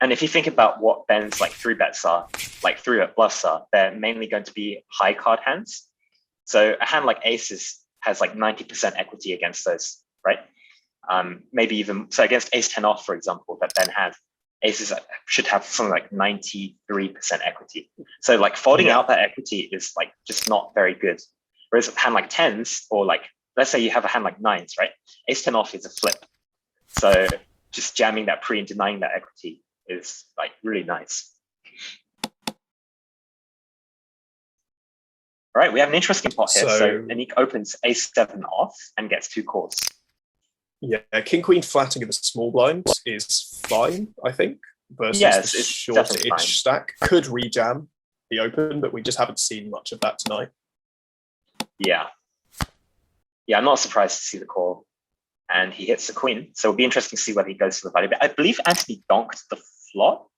And if you think about what Ben's like 3-bets are, like 3-bet bluffs are, they're mainly going to be high card hands. So a hand like aces has like 90% equity against those, right? Maybe even, so against ace 10 off, for example, that Ben had, aces should have something like 93% equity. So like folding out that equity is like just not very good. Whereas a hand like tens, or like, let's say you have a hand like nines, right? Ace 10 off is a flip. So just jamming that pre and denying that equity is like really nice. All right, we have an interesting pot here. So Anik opens ace-7 off and gets 2 calls. Yeah, king queen flatting in the small blind is fine, I think. Versus the shorter-ish stack could rejam the open, but we just haven't seen much of that tonight. Yeah, I'm not surprised to see the call, and he hits the queen. So it'll be interesting to see whether he goes to the value. But I believe Anthony donked the flop.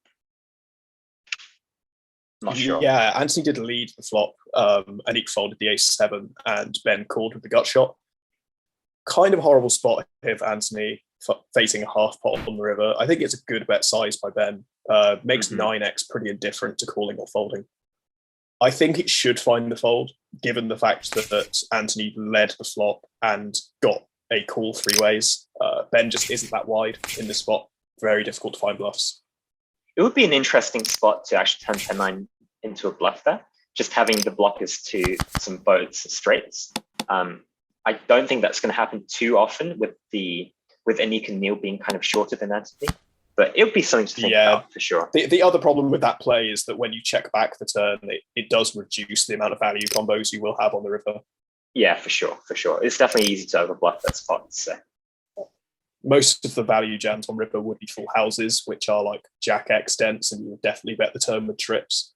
Not sure. Yeah, Anthony did lead the flop. Anik folded the ace-7, and Ben called with the gut shot. Kind of a horrible spot here for Anthony facing a half pot on the river. I think it's a good bet size by Ben. Makes 9x pretty indifferent to calling or folding. I think it should find the fold, given the fact that Anthony led the flop and got a call 3 ways. Ben just isn't that wide in this spot. Very difficult to find bluffs. It would be an interesting spot to actually turn 10-9 into a bluff there, just having the blockers to some boats and straights. I don't think that's going to happen too often with Anik and Neil being kind of shorter than Anthony, but it would be something to think about for sure. The other problem with that play is that when you check back the turn, it does reduce the amount of value combos you will have on the river. Yeah, for sure. It's definitely easy to overbluff that spot. So. Most of the value jams on river would be full houses, which are like jack X dents, and you would definitely bet the turn with trips.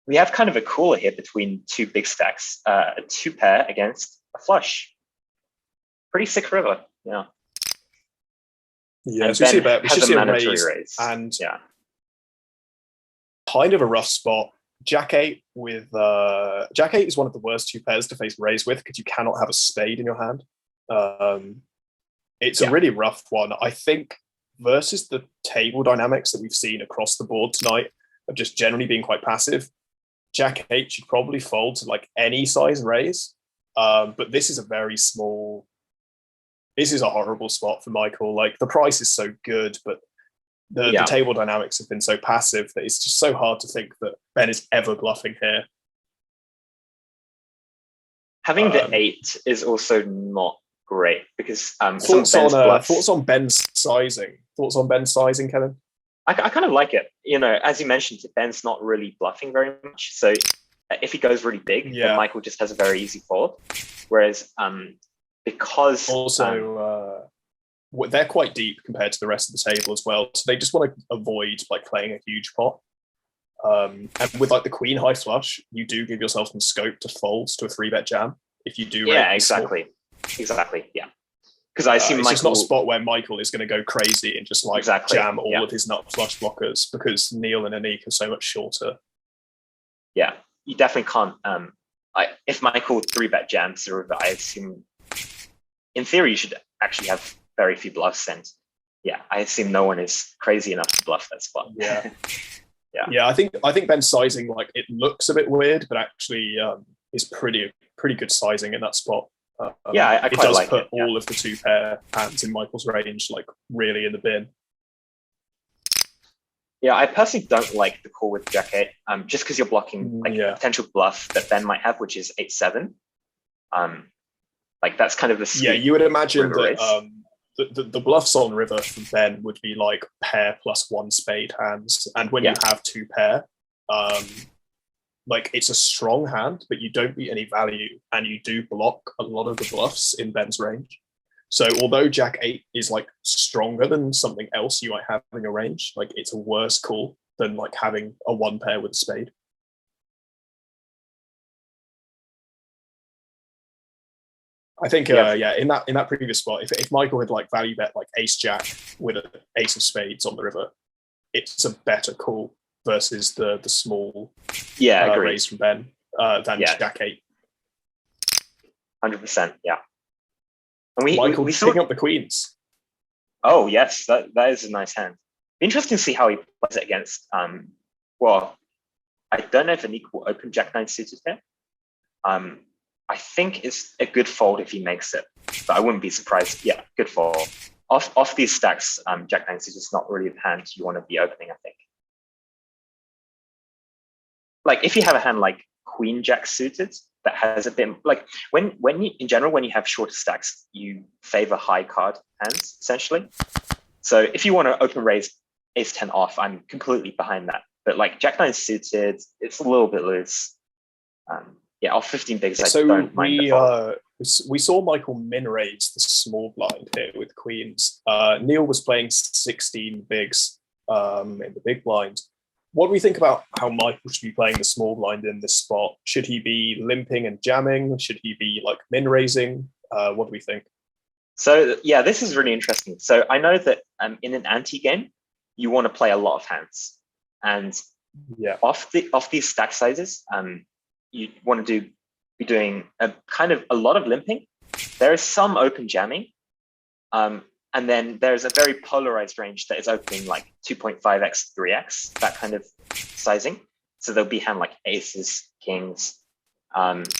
We have kind of a cooler here between 2 big stacks, a 2-pair against a flush. Pretty sick river, yeah. Yeah, so we should see a raise. And kind of a rough spot. Jack 8 with Jack 8 is one of the worst 2 pairs to face raise with because you cannot have a spade in your hand. It's a really rough one. I think versus the table dynamics that we've seen across the board tonight of just generally being quite passive, Jack 8 should probably fold to like any size raise. But this is a very small. This is a horrible spot for Michael. Like the price is so good, but the table dynamics have been so passive that it's just so hard to think that Ben is ever bluffing here. Having the 8 is also not great because thoughts on Ben's sizing. Thoughts on Ben's sizing, Kevin? I kind of like it. As you mentioned, Ben's not really bluffing very much. So if he goes really big, then Michael just has a very easy fold. Whereas because also they're quite deep compared to the rest of the table as well, so they just want to avoid like playing a huge pot. And with like the queen high flush, you do give yourself some scope to fold to a 3-bet jam if you do. Yeah, exactly. Yeah, because I assume it's just not a spot where Michael is going to go crazy and just like jam all of his nut flush blockers because Neil and Anik are so much shorter. Yeah, you definitely can't. If Michael 3-bet jams the river, I assume in theory you should actually have very few bluffs, and I assume no one is crazy enough to bluff that spot. Yeah. Yeah, I think Ben's sizing, like, it looks a bit weird, but actually is pretty good sizing in that spot. I it quite does like put it. Yeah. all of the 2-pair hands in Michael's range, like, really in the bin. Yeah, I personally don't like the call with Jack 8, just because you're blocking like a potential bluff that Ben might have, which is 8-7. Like that's kind of the sweet you would imagine river race. that the bluffs on river from Ben would be like pair plus 1 spade hands, and when you have 2 pair, like it's a strong hand, but you don't beat any value, and you do block a lot of the bluffs in Ben's range. So although Jack 8 is like stronger than something else you might have in your range, like it's a worse call than like having a 1 pair with a spade. I think in that previous spot, if Michael had like value bet like ace jack with an ace of spades on the river, it's a better call versus the small raise from Ben than Jack 8. 100%, yeah. And Michael picking up the queens. Oh yes, that is a nice hand. Interesting to see how he plays it against. Well, I don't know if Anik will open Jack 9 suited here. I think it's a good fold if he makes it, but I wouldn't be surprised. Yeah, good fold. Off these stacks, Jack 9 suited is not really the hand you want to be opening, I think. Like if you have a hand like Queen Jack suited that has a bit like when you in general when you have shorter stacks, you favor high card hands essentially. So if you want to open raise Ace 10 off, I'm completely behind that. But like Jack 9 suited, it's a little bit loose. Off 15 bigs, I don't mind the fold. We saw Michael min raise the small blind here with queens. Neil was playing 16 bigs in the big blind. What do we think about how Michael should be playing the small blind in this spot? Should he be limping and jamming? Should he be like min raising? What do we think? So yeah, this is really interesting. So I know that in an ante game, you want to play a lot of hands, and off these stack sizes, you want to be doing a lot of limping. There is some open jamming, and then there's a very polarized range that is opening like 2.5x, 3x, that kind of sizing. So there'll be hand like aces, kings,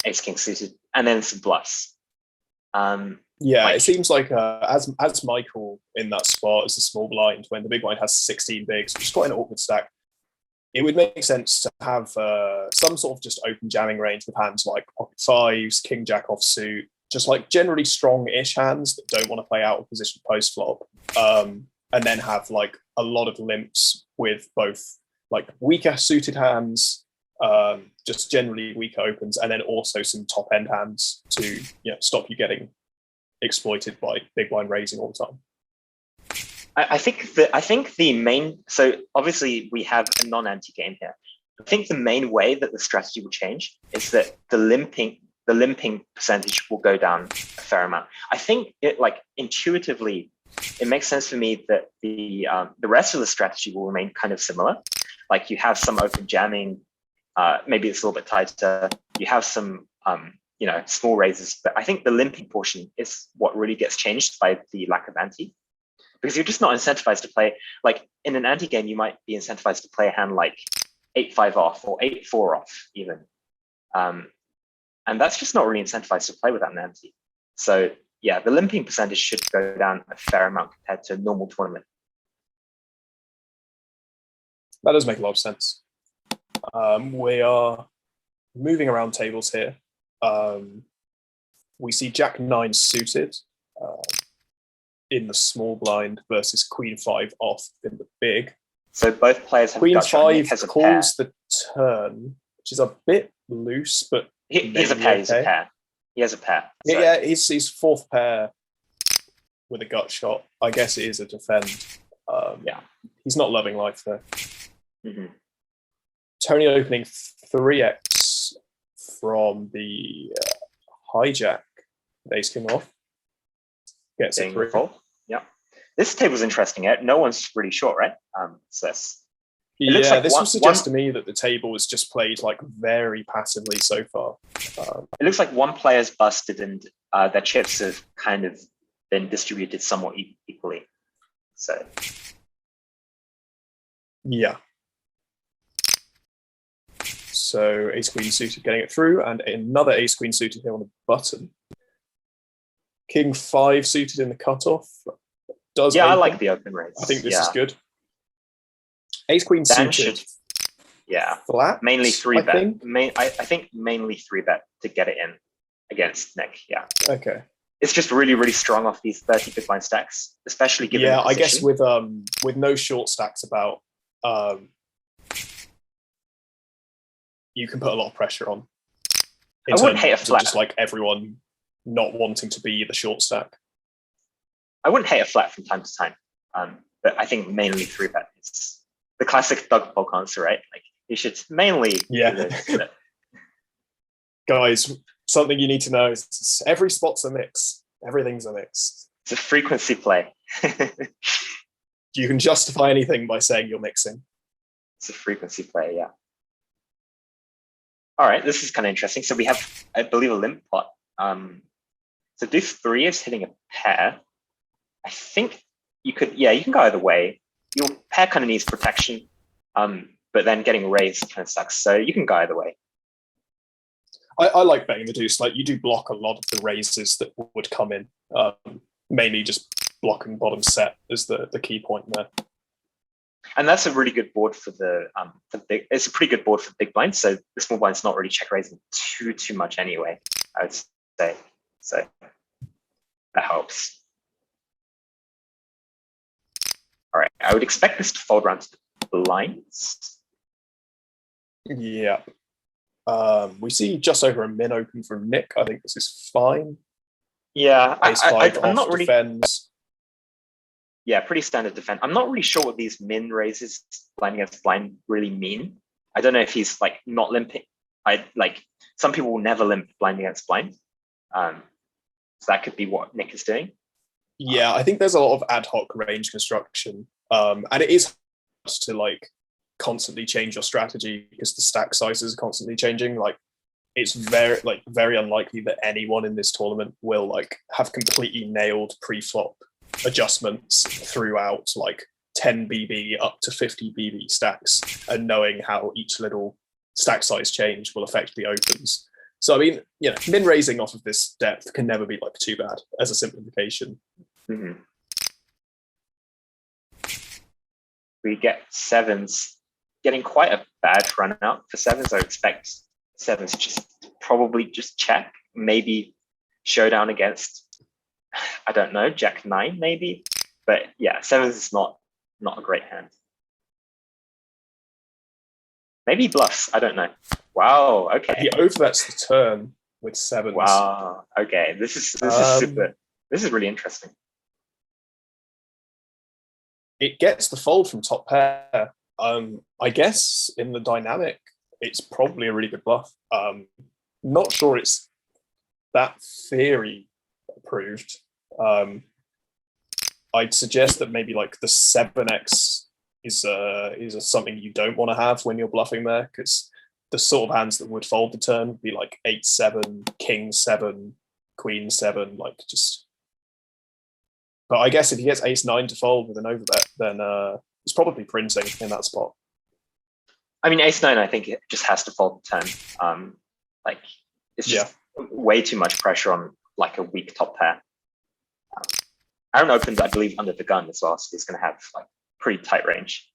ace king suited, and then some bluffs. It seems like as Michael in that spot as a small blind, when the big blind has 16 bigs, which is quite an awkward stack, it would make sense to have some sort of just open jamming range with hands like pocket fives, king jack offsuit, just like generally strong-ish hands that don't want to play out of position post flop, and then have like a lot of limps with both like weaker suited hands, just generally weaker opens, and then also some top end hands to stop you getting exploited by big blind raising all the time. I think the main, so obviously we have a non-anti game here. I think the main way that the strategy will change is that the limping percentage will go down a fair amount. I think it like intuitively, it makes sense for me that the rest of the strategy will remain kind of similar. Like you have some open jamming, maybe it's a little bit tighter. You have some small raises, but I think the limping portion is what really gets changed by the lack of ante. Because you're just not incentivized to play, like in an ante game, you might be incentivized to play a hand like 8-5 off or 8-4 off even. And that's just not really incentivized to play without an ante. So yeah, the limping percentage should go down a fair amount compared to a normal tournament. That does make a lot of sense. We are moving around tables here. We see Jack 9 suited in the small blind versus Queen 5 off in the big. So both players have Queen 5 calls the turn, which is a bit loose, but he has a pair. He has a pair. So. Yeah, he's fourth pair with a gut shot. I guess it is a defend. He's not loving life though. Mm-hmm. Tony opening 3x from the hijack. Ace king off. Gets a 3. Yeah. This table's interesting. No one's really sure, right? This would suggest to me that the table was just played like very passively so far. It looks like one player's busted and their chips have kind of been distributed somewhat equally. So yeah. So ace queen suited getting it through, and another ace queen suited here on the button. King 5 suited in the cutoff. Does I open. like the open raise. I think this is good. Ace queen Dan suited. Flat. Mainly 3-bet. I think mainly 3-bet to get it in against Nick. Yeah. Okay. It's just really, really strong off these 30 big blind stacks, especially given the I guess position. with no short stacks about, you can put a lot of pressure on. I wouldn't hate a flat. Just like everyone not wanting to be the short stack. I wouldn't hate a flat from time to time, but I think mainly 3-bet is the classic Doug Polk answer, right? Like you should mainly. Guys, something you need to know is every spot's a mix. Everything's a mix. It's a frequency play. You can justify anything by saying you're mixing. It's a frequency play, yeah. All right, this is kind of interesting. So we have, I believe, a limp pot. So deuce 3 is hitting a pair. I think you could, you can go either way. Your pair kind of needs protection, but then getting raised kind of sucks. So you can go either way. I like betting the deuce. Like you do block a lot of the raises that would come in. Mainly just blocking bottom set is the key point there. And that's a really good board for the big. It's a pretty good board for big blinds. So the small blind's not really check raising too much anyway, I would say. So that helps. All right, I would expect this to fold around to the blinds. Yeah. We see just over a min open from Nick. I think this is fine. Yeah, Ace 5 I'm not really. Defends. Yeah, pretty standard defense. I'm not really sure what these min raises blind against blind really mean. I don't know if he's like not limping. Some people will never limp blind against blind. So that could be what Nick is doing. Yeah, I think there's a lot of ad hoc range construction. And it is hard to like constantly change your strategy because the stack sizes are constantly changing. Like it's very unlikely that anyone in this tournament will like have completely nailed pre-flop adjustments throughout like 10 BB up to 50 BB stacks and knowing how each little stack size change will affect the opens. So I mean, min raising off of this depth can never be like too bad as a simplification. Mm-hmm. We get sevens, getting quite a bad run out for sevens. I expect sevens probably just check, maybe showdown against, I don't know, Jack 9 maybe. But yeah, sevens is not a great hand. Maybe bluffs, I don't know. Wow, okay. He overbets the turn with sevens. Wow, okay. This is super. This is really interesting. It gets the fold from top pair. I guess in the dynamic, it's probably a really good bluff. Not sure it's that theory approved. I'd suggest that maybe like the 7x is something you don't want to have when you're bluffing there, because the sort of hands that would fold the turn would be like 8-7, king 7, queen 7, like just. But I guess if he gets ace 9 to fold with an overbet, then it's probably printing in that spot. I mean, ace 9, I think it just has to fold the turn. It's just way too much pressure on like a weak top pair. Aaron opened, I believe, under the gun as well, so he's going to have like pretty tight range.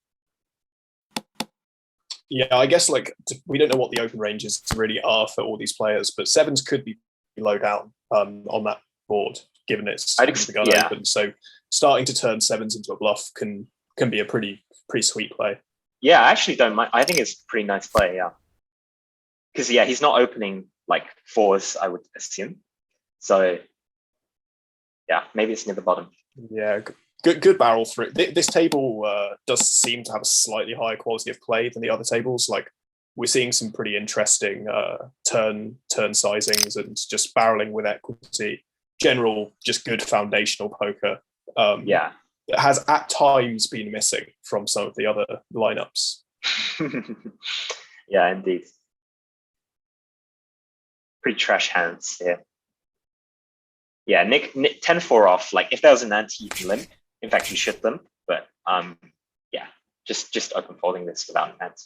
Yeah, I guess like we don't know what the open ranges really are for all these players, but sevens could be low down on that board, given it's the gun open. So starting to turn sevens into a bluff can be a pretty sweet play. Yeah, I actually don't mind. I think it's a pretty nice play, yeah. Because he's not opening like fours, I would assume. So yeah, maybe it's near the bottom. Yeah, good barrel through. This table does seem to have a slightly higher quality of play than the other tables. Like we're seeing some pretty interesting turn sizings and just barreling with equity. General, just good foundational poker. It has at times been missing from some of the other lineups. Yeah, indeed. Pretty trash hands here. Yeah, Nick 10-4 off. Like if there was an ante, you can limp. In fact, you should limp. But just open folding this without an ante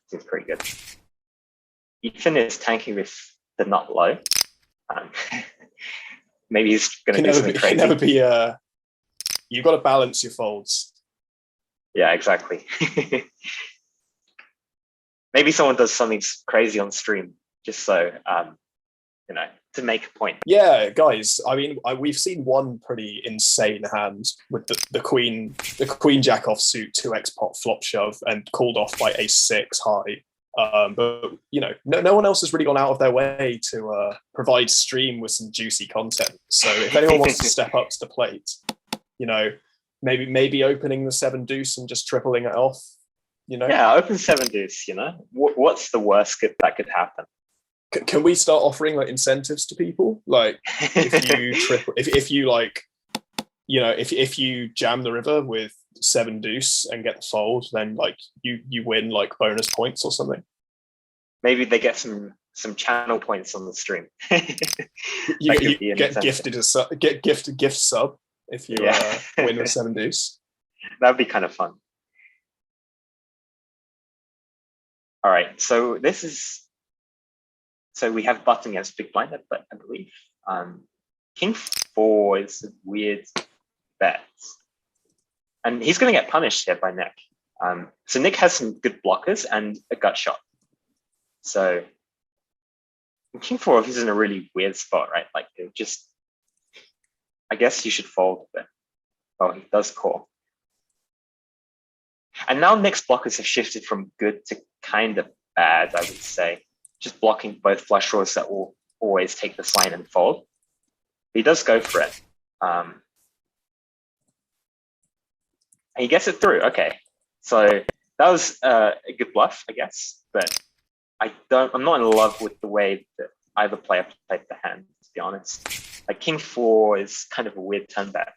seems pretty good. Ethan is tanking with the nut low. Um, maybe he's going to do something crazy. Can never be. You've got to balance your folds. Yeah, exactly. Maybe someone does something crazy on stream just so to make a point. Yeah, guys. I mean, we've seen one pretty insane hand with the queen jack off suit 2x pot flop shove and called off by ace-6 high. But no one else has really gone out of their way to provide stream with some juicy content. So if anyone wants to step up to the plate, maybe opening the 7 deuce and just tripling it off. Yeah, open 7 deuce. What's the worst that could happen? Can we start offering like incentives to people? Like if you triple, if you jam the river with 7 deuce and get the fold, then like you win like bonus points or something. Maybe they get some channel points on the stream. you get gifted gift sub if you win with 7 deuce. That'd be kind of fun. All right, so we have button against big blind, but I believe king 4 is a weird bet, and he's going to get punished here by Nick. So Nick has some good blockers and a gut shot. So king 4 is in a really weird spot, right? Like I guess you should fold, but he does call. And now Nick's blockers have shifted from good to kind of bad, I would say. Just blocking both flush draws that will always take this line and fold. He does go for it. And he gets it through. Okay. So that was a good bluff, I guess. But I'm not in love with the way that either player played the hand, to be honest. Like king 4 is kind of a weird turn bet.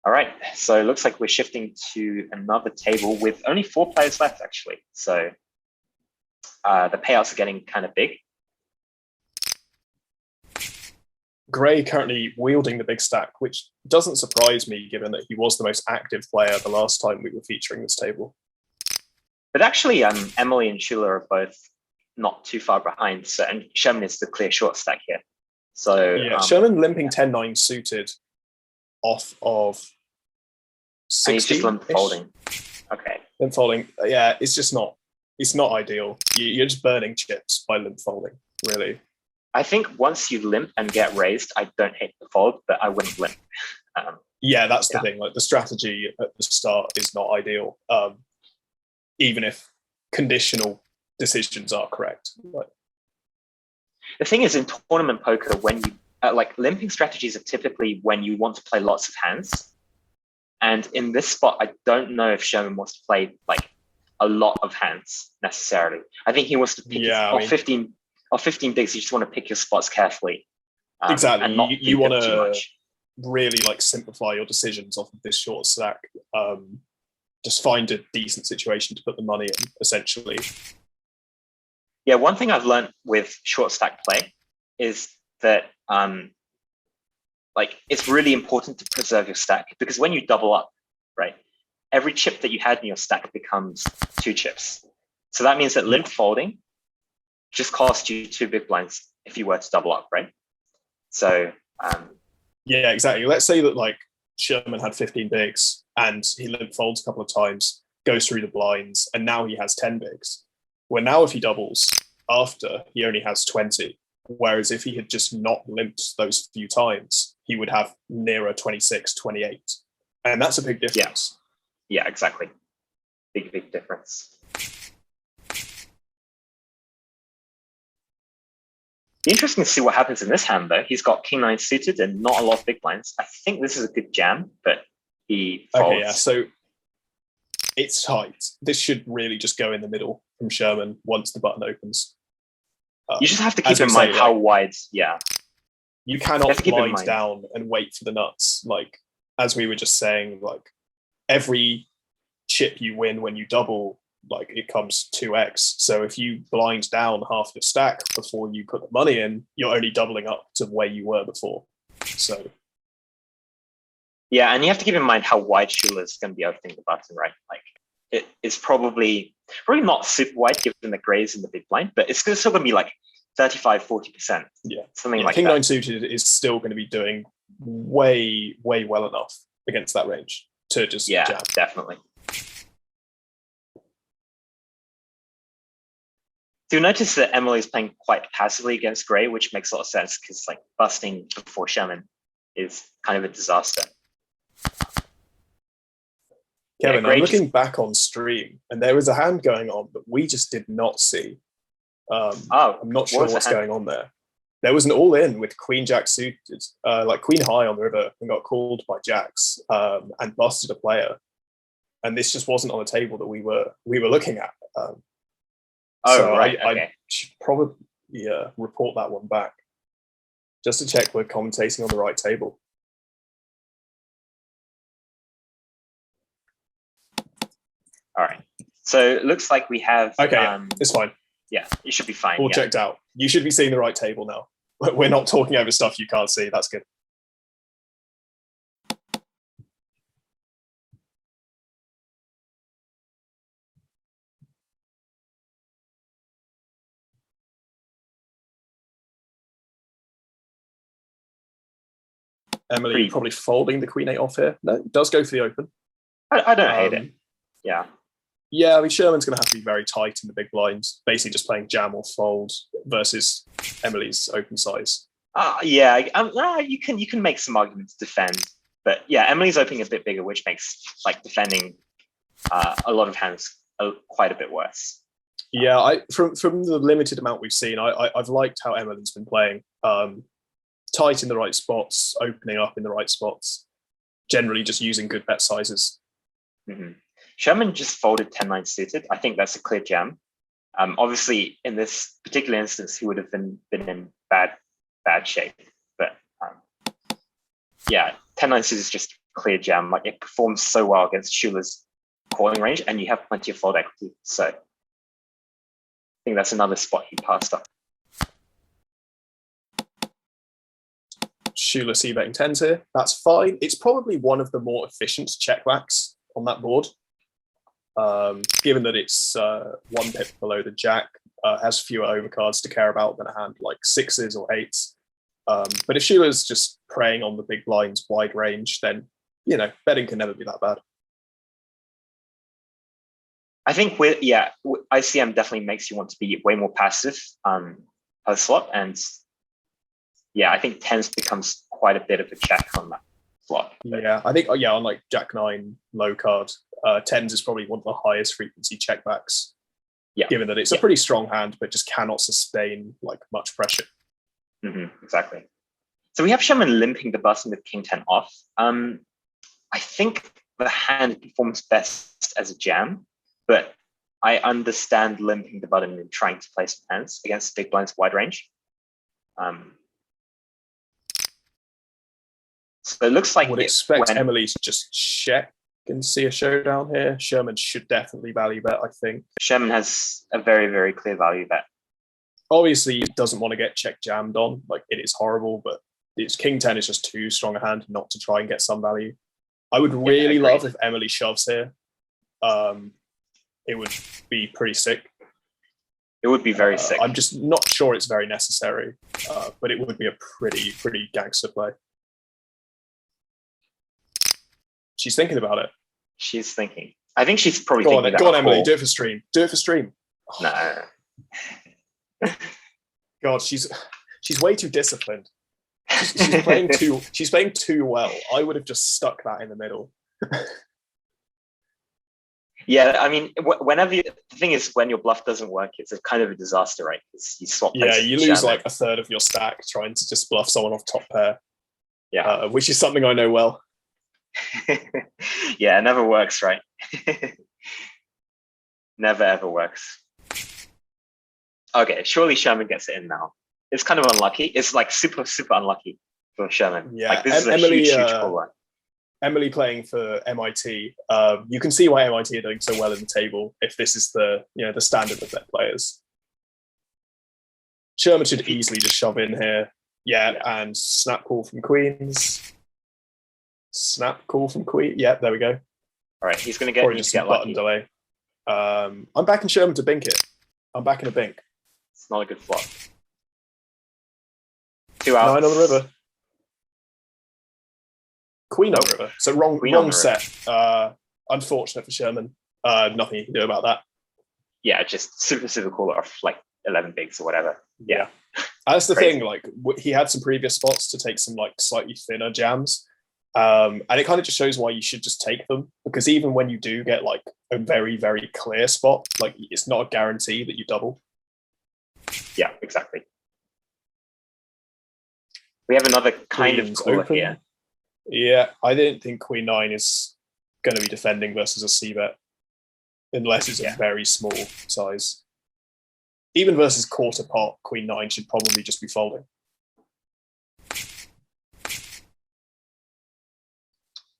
All right, so it looks like we're shifting to another table with only 4 players left, actually. So the payouts are getting kind of big. Gray currently wielding the big stack, which doesn't surprise me given that he was the most active player the last time we were featuring this table. But actually, Emily and Shula are both not too far behind. So, and Sherman is the clear short stack here. So yeah, Sherman limping 10-9 suited off of 60. And he's just limp folding. Okay. Limp folding. Yeah, it's not ideal. You're just burning chips by limp folding, really. I think once you limp and get raised, I don't hate the fold, but I wouldn't limp. Yeah, that's the thing. Like the strategy at the start is not ideal, even if conditional decisions are correct. Like, the thing is, in tournament poker, when you limping strategies are typically when you want to play lots of hands. And in this spot, I don't know if Sherman wants to play like a lot of hands necessarily. I think he wants to pick 15 bigs. You just want to pick your spots carefully. Exactly. And not you want to really like simplify your decisions off of this short stack. Just find a decent situation to put the money in, essentially. Yeah, one thing I've learned with short stack play is that it's really important to preserve your stack, because when you double up, right, every chip that you had in your stack becomes 2 chips. So that means that limp folding just costs you 2 big blinds if you were to double up, right? So yeah, exactly. Let's say that like Sherman had 15 bigs and he limp folds a couple of times, goes through the blinds, and now he has 10 bigs. Well, now if he doubles after, he only has 20. Whereas if he had just not limped those few times, he would have nearer 26, 28. And that's a big difference. Yeah, exactly. Big difference. Be interesting to see what happens in this hand, though. He's got king 9 suited and not a lot of big blinds. I think this is a good jam, but he folds. Okay, yeah, so it's tight. This should really just go in the middle from Sherman once the button opens. You just have to keep in mind how wide, you cannot blind down and wait for the nuts. Like, as we were just saying, like, every chip you win when you double, like, it comes 2x. So if you blind down half your stack before you put the money in, you're only doubling up to where you were before. So. Yeah, and you have to keep in mind how wide Shula is going to be opening the button, right? Like, it's probably not super wide given the grays in the big blind, but it's still going to be like 35-40%. Yeah, something like King that. 9 suited is still going to be doing way well enough against that range to just jam. Definitely. So you'll notice that Emily's playing quite passively against Gray, which makes a lot of sense because like busting before Sherman is kind of a disaster. Kevin, I'm looking back on stream, and there was a hand going on that we just did not see. I'm not sure what's going on there. There was an all-in with Queen Jack suited, like Queen High on the river, and got called by Jacks and busted a player. And this just wasn't on the table that we were looking at. Okay. I should probably report that one back just to check we're commentating on the right table. All right. So it looks like we have. Okay, it's fine. Yeah, it should be fine. All checked out. You should be seeing the right table now. We're not talking over stuff you can't see. That's good. Emily probably folding the Queen 8 off here. No, it does go for the open. I don't hate it. Yeah. Yeah, I mean, Sherman's going to have to be very tight in the big blinds, basically just playing jam or fold versus Emily's open size. You can make some arguments to defend, but yeah, Emily's opening a bit bigger, which makes like defending a lot of hands quite a bit worse. Yeah, from the limited amount we've seen, I've liked how Emily's been playing. Tight in the right spots, opening up in the right spots, generally just using good bet sizes. Mm-hmm. Sherman just folded 10-9 suited. I think that's a clear jam. Obviously, in this particular instance, he would have been in bad shape. But 10-9 suited is just a clear jam. Like it performs so well against Schuler's calling range, and you have plenty of fold equity. So I think that's another spot he passed up. Schuler c-betting 10s here. That's fine. It's probably one of the more efficient checkbacks on that board. Given that it's 1 pip below the jack, has fewer overcards to care about than a hand like 6s or 8s. But if Schuler's just preying on the big blinds wide range, then, betting can never be that bad. I think ICM definitely makes you want to be way more passive per slot. And I think 10s becomes quite a bit of a check on that slot. Yeah, I think, on like Jack 9 low card, 10s is probably one of the highest frequency checkbacks. Yeah. Given that it's a pretty strong hand, but just cannot sustain like much pressure. Mm-hmm, exactly. So we have Sherman limping the button with King 10 off. I think the hand performs best as a jam, but I understand limping the button and trying to play some hands against big blinds wide range. So it looks like I would expect Emily to just check and see a showdown here. Sherman should definitely value bet, I think. Sherman has a very, very clear value bet. Obviously, it doesn't want to get check jammed on. Like, it is horrible, but it's King 10 is just too strong a hand not to try and get some value. I would really love if Emily shoves here. It would be pretty sick. It would be very sick. I'm just not sure it's very necessary, but it would be a pretty gangster play. She's thinking about it. She's thinking. I think she's probably go thinking. Go on, Emily. Do it for stream. Do it for stream. No. God, she's way too disciplined. She's playing too. She's playing too well. I would have just stuck that in the middle. Yeah, I mean, the thing is, when your bluff doesn't work, it's a kind of a disaster, right? Because you swap. Yeah, you lose like a third of your stack trying to just bluff someone off top pair. Yeah, which is something I know well. Yeah, it never works, right? Never ever works. Okay, surely Sherman gets it in now. It's kind of unlucky. It's like super unlucky for Sherman. Yeah, like this is a huge call line. Emily playing for MIT. You can see why MIT are doing so well in the table if this is the standard of their players. Sherman should easily just shove in here. Yeah, and snap call from Queens. Snap call from Queen. Yeah, there we go. All right, he's going to get lucky. Button delay. I'm backing Sherman to bink it. I'm backing a bink. It's not a good flop. 2 outs. 9 on the river. Queen on the river. So wrong set. Unfortunate for Sherman. Nothing you can do about that. Yeah, just super cool off like 11 bigs or whatever. Yeah. That's the thing. Like he had some previous spots to take some like slightly thinner jams. And it kind of just shows why you should just take them, because even when you do get like a very, very clear spot, like it's not a guarantee that you double. Yeah, exactly. We have another kind of cooler open here. Yeah, I didn't think Queen 9 is going to be defending versus a c-bet, unless it's a very small size. Even versus quarter pot, Queen 9 should probably just be folding.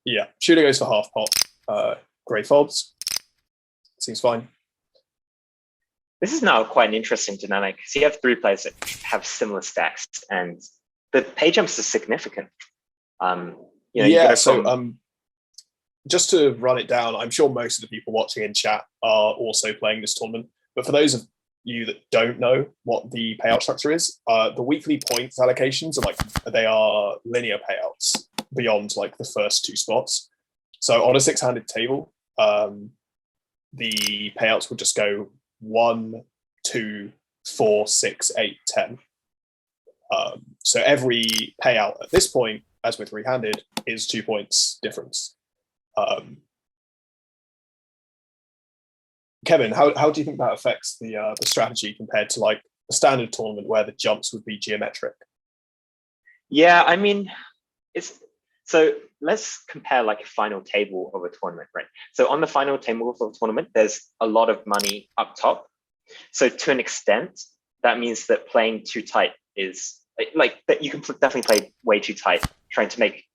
Yeah, shooter goes for half pot. Grey folds. Seems fine. This is now quite an interesting dynamic. So you have 3 players that have similar stacks, and the pay jumps are significant. Just to run it down, I'm sure most of the people watching in chat are also playing this tournament. But for those of you that don't know what the payout structure is, the weekly points allocations they are linear payouts beyond like the first 2 spots. So on a 6-handed table, the payouts will just go 1, 2, 4, 6, 8, 10. So every payout at this point, as with 3-handed, is 2 points difference. Kevin, how do you think that affects the strategy compared to like a standard tournament where the jumps would be geometric? Yeah, I mean, so let's compare like a final table of a tournament, right? So on the final table of a tournament, there's a lot of money up top. So to an extent, that means that playing too tight is like that you can definitely play way too tight, trying to make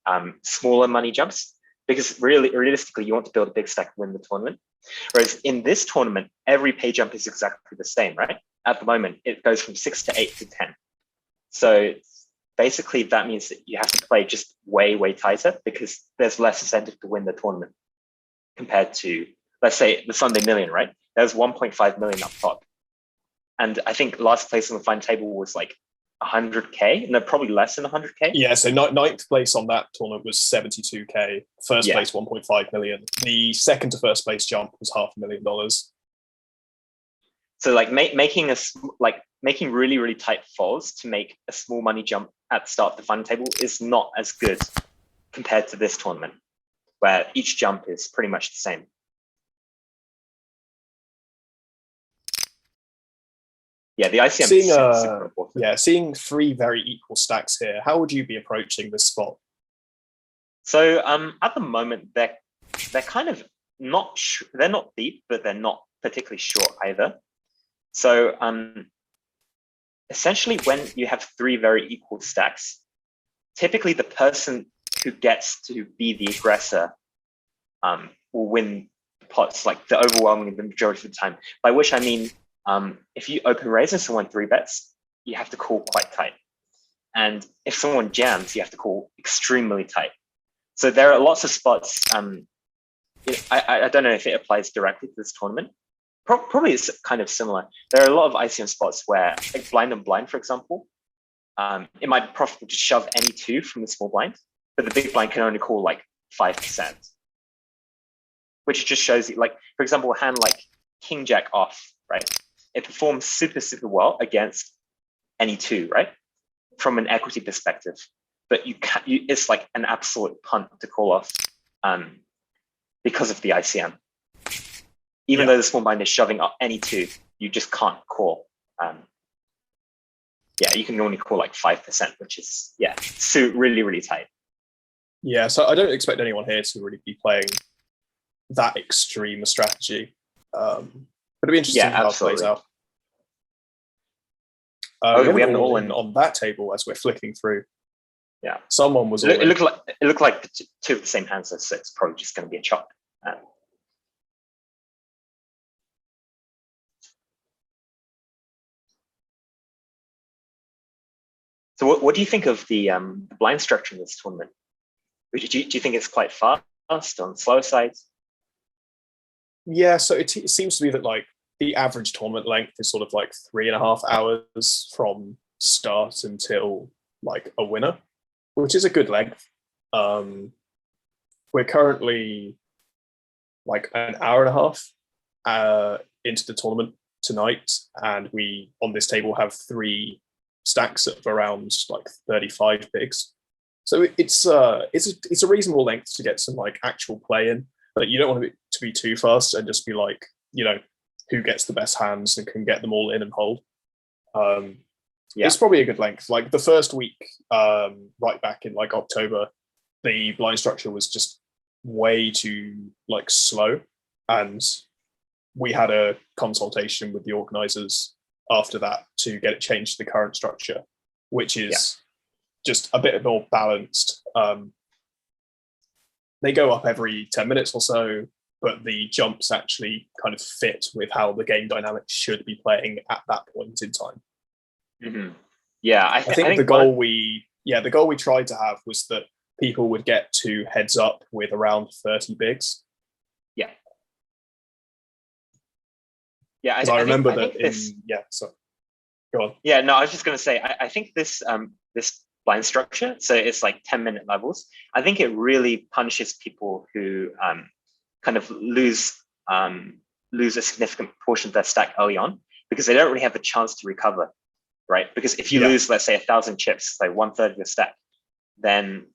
smaller money jumps, because realistically, you want to build a big stack and win the tournament. Whereas in this tournament, every pay jump is exactly the same, right? At the moment, it goes from 6 to 8 to 10. So basically, that means that you have to play just way tighter, because there's less incentive to win the tournament compared to, let's say, the Sunday Million, right? There's 1.5 million up top. And I think last place on the final table was like 100K, no, probably less than 100K. Yeah, so ninth place on that tournament was 72K. First place 1.5 million. The second to first place jump was $500,000. So like making really tight falls to make a small money jump at the start of the final table is not as good compared to this tournament, where each jump is pretty much the same. Yeah, the ICM is super important. Yeah, seeing 3 very equal stacks here, how would you be approaching this spot? So at the moment, they're kind of not they're not deep, but they're not particularly short either. So essentially, when you have 3 very equal stacks, typically the person who gets to be the aggressor will win pots like the overwhelming majority of the time. By which I mean, if you open raise and someone 3-bets, you have to call quite tight. And if someone jams, you have to call extremely tight. So there are lots of spots. I don't know if it applies directly to this tournament. Probably it's kind of similar. There are a lot of ICM spots where, like blind and blind, for example, it might be profitable to shove any 2 from the small blind, but the big blind can only call like 5%, which just shows you, like, for example, a hand like King Jack off, right? It performs super well against any 2, right? From an equity perspective, but it's like an absolute punt to call off because of the ICM. Even though the small blind is shoving up any 2, you just can't call. You can only call like 5%, which is really tight. Yeah, so I don't expect anyone here to really be playing that extreme a strategy. But it'd be interesting how it plays out. We have an all-in on that table as we're flicking through. Yeah, someone was. It looked like 2 of the same hands, so it's probably just going to be a chop. So what do you think of the blind structure in this tournament? Do you think it's quite fast on the slow side? Yeah, so it seems to be that like the average tournament length is sort of like 3.5 hours from start until like a winner, which is a good length. Um, we're currently like an hour and a half into the tournament tonight, and we on this table have three stacks of around like 35 bigs. So it's a reasonable length to get some like actual play in, but you don't want to be too fast and just be like, who gets the best hands and can get them all in and hold. It's probably a good length. Like the first week, right back in like October, the blind structure was just way too like slow, and we had a consultation with the organizers after that to get it changed to the current structure, which is just a bit more balanced. They go up every 10 minutes or so, but the jumps actually kind of fit with how the game dynamics should be playing at that point in time. Mm-hmm. Yeah, I think the goal we tried to have was that people would get to heads up with around 30 bigs. Yeah, I remember that go on. Yeah, no, I was just going to say, I think this this blind structure, so it's like 10-minute levels. I think it really punishes people who kind of lose a significant portion of their stack early on, because they don't really have the chance to recover, right? Because if you lose, let's say 1,000 chips, like 1/3 of your stack, then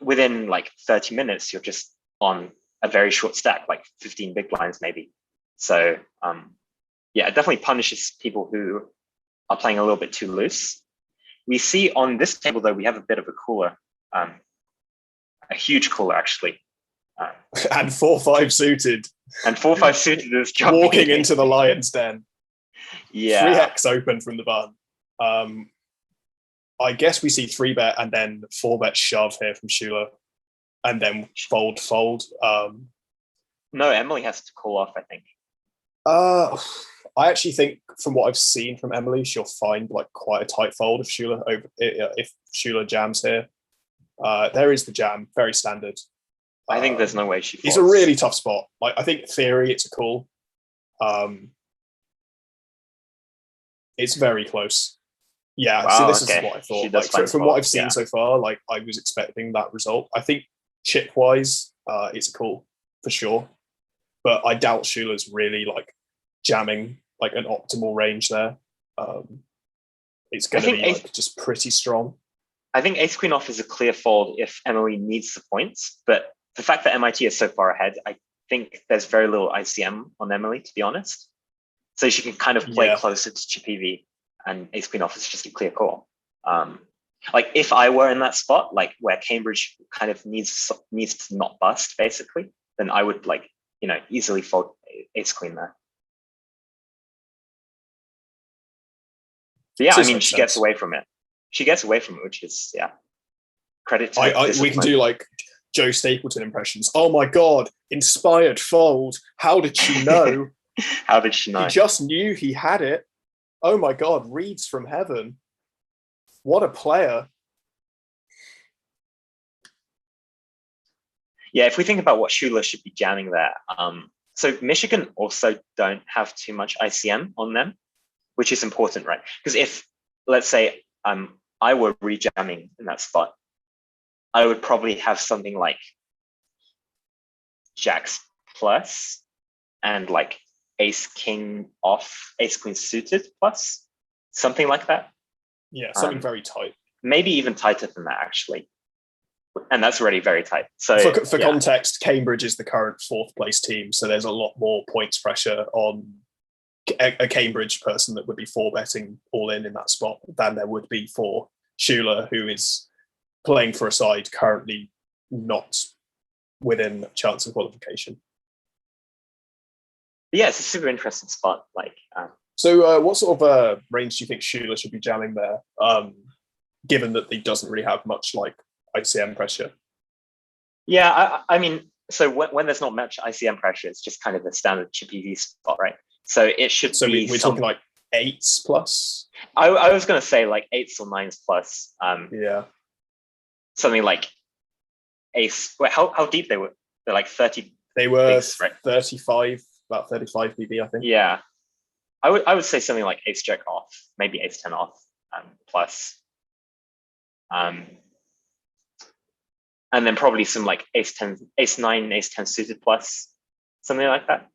within like 30 minutes, you're just on a very short stack, like 15 big blinds maybe. So it definitely punishes people who are playing a little bit too loose. We see on this table, though, we have a bit of a cooler, a huge cooler actually. And 4-5 suited. And 4-5 suited is walking into the lion's den. Yeah. 3x open from the button. I guess we see 3-bet and then 4-bet shove here from Schuler, and then fold. No, Emily has to call off, I think. I actually think from what I've seen from Emily, she'll find like quite a tight fold if Schuler jams here. There is the jam, very standard. I think there's no way she folds. It's a really tough spot. Like I think in theory it's a call. It's very close. Yeah, wow, so this is what I thought. Like from what I've seen so far, like I was expecting that result. I think chip wise, it's a call for sure. But I doubt Schuler's really like jamming like an optimal range there. It's going to be like just pretty strong. I think ace queen off is a clear fold if Emily needs the points, but the fact that MIT is so far ahead, I think there's very little ICM on Emily, to be honest. So she can kind of play closer to chip EV, and ace queen off is just a clear call. Like if I were in that spot, like where Cambridge kind of needs to not bust basically, then I would like easily fold ace queen there. But yeah, I mean, she gets away from it. She gets away from it, which is credit to her. We can do like Joe Stapleton impressions. Oh my god, inspired fold. How did she know? How did she know? He just knew he had it. Oh my god, reads from heaven. What a player. Yeah, if we think about what Schuler should be jamming there, so Michigan also don't have too much ICM on them, which is important, right? Because if, let's say, I were rejamming in that spot, I would probably have something like jacks plus and like ace king off, ace queen suited plus, something like that. Yeah, something very tight. Maybe even tighter than that, actually. And that's already very tight. So for context, Cambridge is the current 4th place team, so there's a lot more points pressure on a Cambridge person that would be 4-betting all in that spot than there would be for Schuler, who is playing for a side currently not within chance of qualification. Yeah, it's a super interesting spot. So what sort of range do you think Schuler should be jamming there, given that he doesn't really have much like ICM pressure? Yeah, I mean, so when there's not much ICM pressure, it's just kind of a standard chip EV spot, right? So it should be. We're talking like 8s plus. I was going to say like 8s or 9s plus. Something like ace. How deep they were? They're like 30 They were Bigs, right? 35, about 35 BB, I think. Yeah, I would say something like ace jack off, maybe ace 10 off, plus. And then probably some like ace 10, ace 9, ace 10 suited plus, something like that.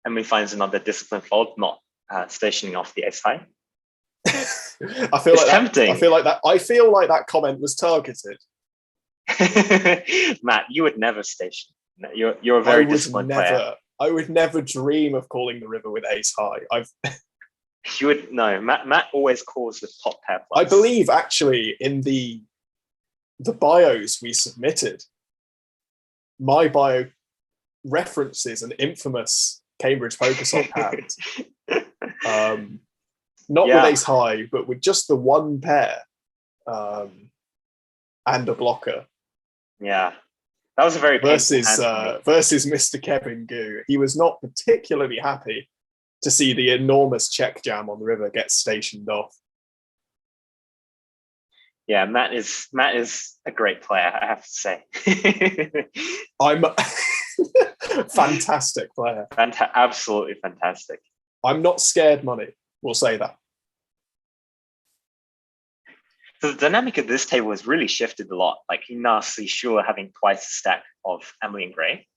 And we find another discipline fold, not stationing off the ace high. I feel It's like tempting. I feel like that comment was targeted. Matt, you would never station. You're a very disciplined player. I would never dream of calling the river with ace high. You would no. Matt always calls with top pair plus. I believe actually in the bios we submitted, my bio references an infamous Cambridge poker soft hand. Not with ace high, but with just the one pair and a blocker. Yeah, that was a very versus Mr. Kevin Gu. He was not particularly happy to see the enormous check jam on the river get stationed off. Yeah, Matt is a great player, I have to say. I'm a fantastic player. Absolutely fantastic. I'm not scared money. We'll say that. So the dynamic of this table has really shifted a lot. Like you now see Schuler having twice the stack of Emily and Gray.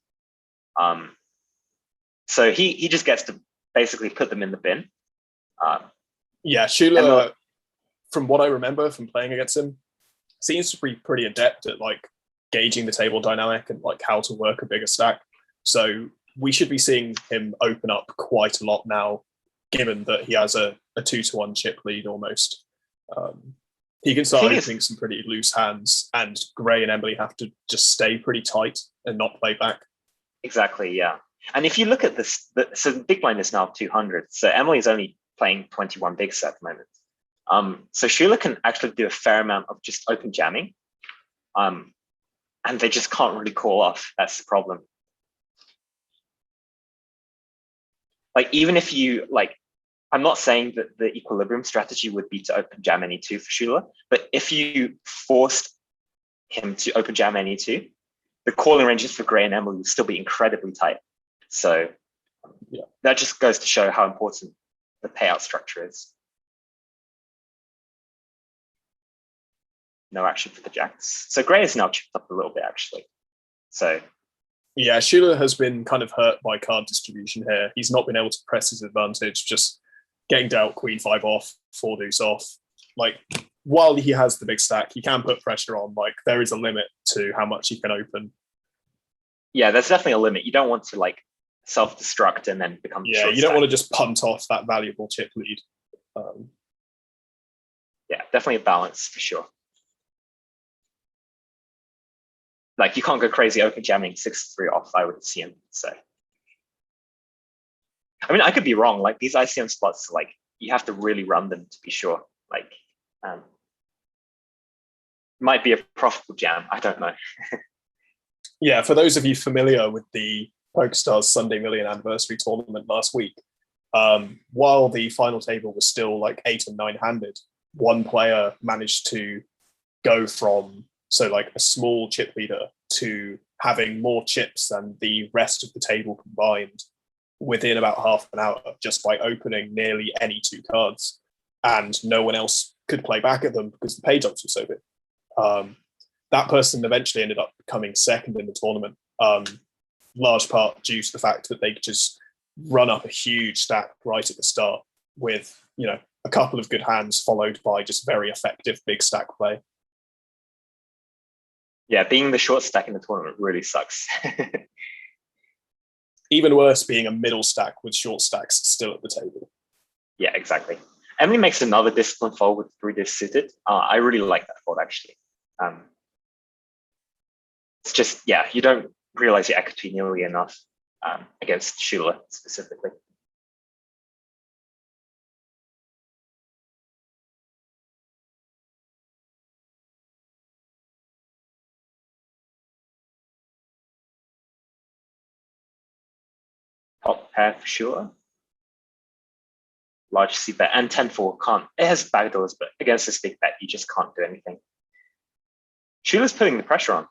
So he just gets to basically put them in the bin. Yeah, Schuler, from what I remember from playing against him, seems to be pretty adept at like gauging the table dynamic and like how to work a bigger stack. So we should be seeing him open up quite a lot now, given that he has a 2-1 chip lead almost. He can start opening some pretty loose hands, and Gray and Emily have to just stay pretty tight and not play back. Exactly, yeah. And if you look at this, so the big blind is now 200. So Emily's only playing 21 bigs at the moment. So Schuler can actually do a fair amount of just open jamming. And they just can't really call off. That's the problem. Like, even if you, like, I'm not saying that the equilibrium strategy would be to open jam any two for Schuler, but if you forced him to open jam any two, the calling ranges for Gray and Emily would still be incredibly tight. So yeah, that just goes to show how important the payout structure is. No action for the jacks. So Gray is now chipped up a little bit, actually. So yeah, Schuler has been kind of hurt by card distribution here. He's not been able to press his advantage, just getting dealt queen 5 off, 4 deuce off. Like, while he has the big stack, he can put pressure on. Like, there is a limit to how much he can open. Yeah, there's definitely a limit. You don't want to like self-destruct and then become you don't want to just punt off that valuable chip lead. Yeah, definitely a balance for sure. Like, you can't go crazy open jamming 6-3 off, I would assume. So I mean, I could be wrong. Like, these ICM spots, like, you have to really run them to be sure. Like, might be a profitable jam. I don't know. Yeah, for those of you familiar with the PokerStars Sunday Million Anniversary Tournament last week, while the final table was still like 8 and 9-handed, one player managed to go from like a small chip leader to having more chips than the rest of the table combined within about half an hour, just by opening nearly any 2 cards, and no one else could play back at them because the pay dogs were so big. That person eventually ended up becoming second in the tournament, large part due to the fact that they could just run up a huge stack right at the start with, a couple of good hands followed by just very effective big stack play. Yeah, being the short stack in the tournament really sucks. Even worse, being a middle stack with short stacks still at the table. Yeah, exactly. Emily makes another discipline fold with 3 diff suited. I really like that fold, actually. It's just, yeah, you don't realize your equity nearly enough against Schuler specifically. Top pair for sure. large C bet, and 10-4 can't. It has backdoors, but against this big bet, you just can't do anything. Shula's putting the pressure on.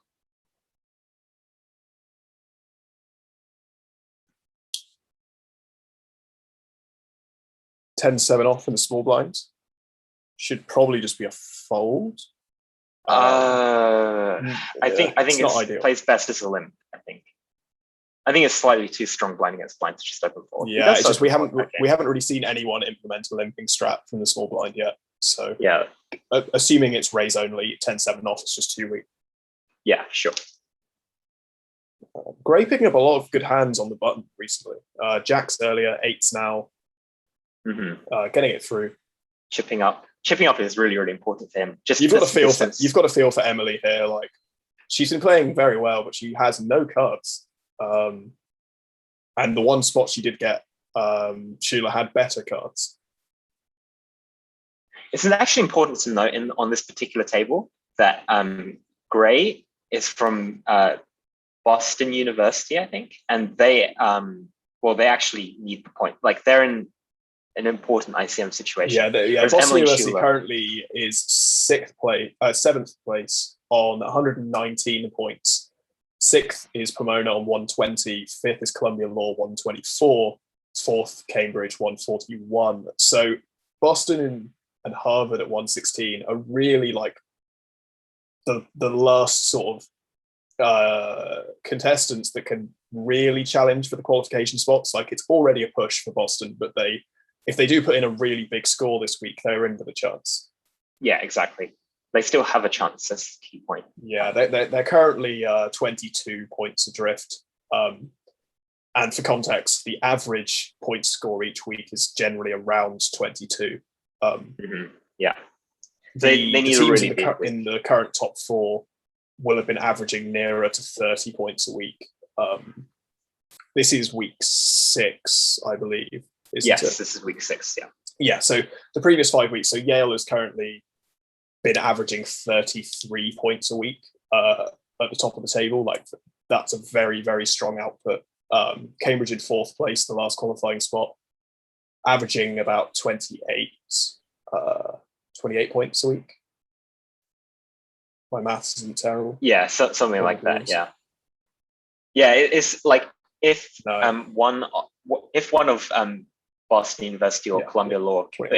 $10-7 off in the small blinds. Should probably just be a fold. I think it plays best as a limp. I think it's slightly too strong blind against blind to just open fold. Yeah, it's just we haven't really seen anyone implement a limping strat from the small blind yet. So yeah, assuming it's raise only, 10-7 off is just too weak. Yeah, sure. Gray picking up a lot of good hands on the button recently. Jacks earlier, 8s now. Getting it through. Chipping up is really, really important for him. Just you've got to feel for Emily here. Like, she's been playing very well, but she has no cards. And the one spot she did get, Shula had better cards. It's actually important to note on this particular table that Gray is from Boston University, I think, and they actually need the point. Like, they're in an important ICM situation. Boston University currently is 7th place on 119 points. 6th is Pomona on 120. 5th is Columbia Law 124. 4th Cambridge 141. So Boston and Harvard at 116 are really like the last sort of contestants that can really challenge for the qualification spots. Like, it's already a push for Boston, but if they do put in a really big score this week, they're in for the chance. Yeah, exactly. They still have a chance. That's the key point. Yeah, they're currently 22 points adrift. And for context, the average point score each week is generally around 22. Yeah. They need the teams in the current top 4 will have been averaging nearer to 30 points a week. This is week 6, I believe. Yes, this is week 6, yeah. Yeah, so the previous 5 weeks, so Yale has currently been averaging 33 points a week at the top of the table. Like, that's a very, very strong output. Cambridge in 4th place, the last qualifying spot, averaging about 28 points a week. My maths isn't terrible. Yeah, something like that, yeah. Yeah, it's like if one of Boston University or Columbia Law can put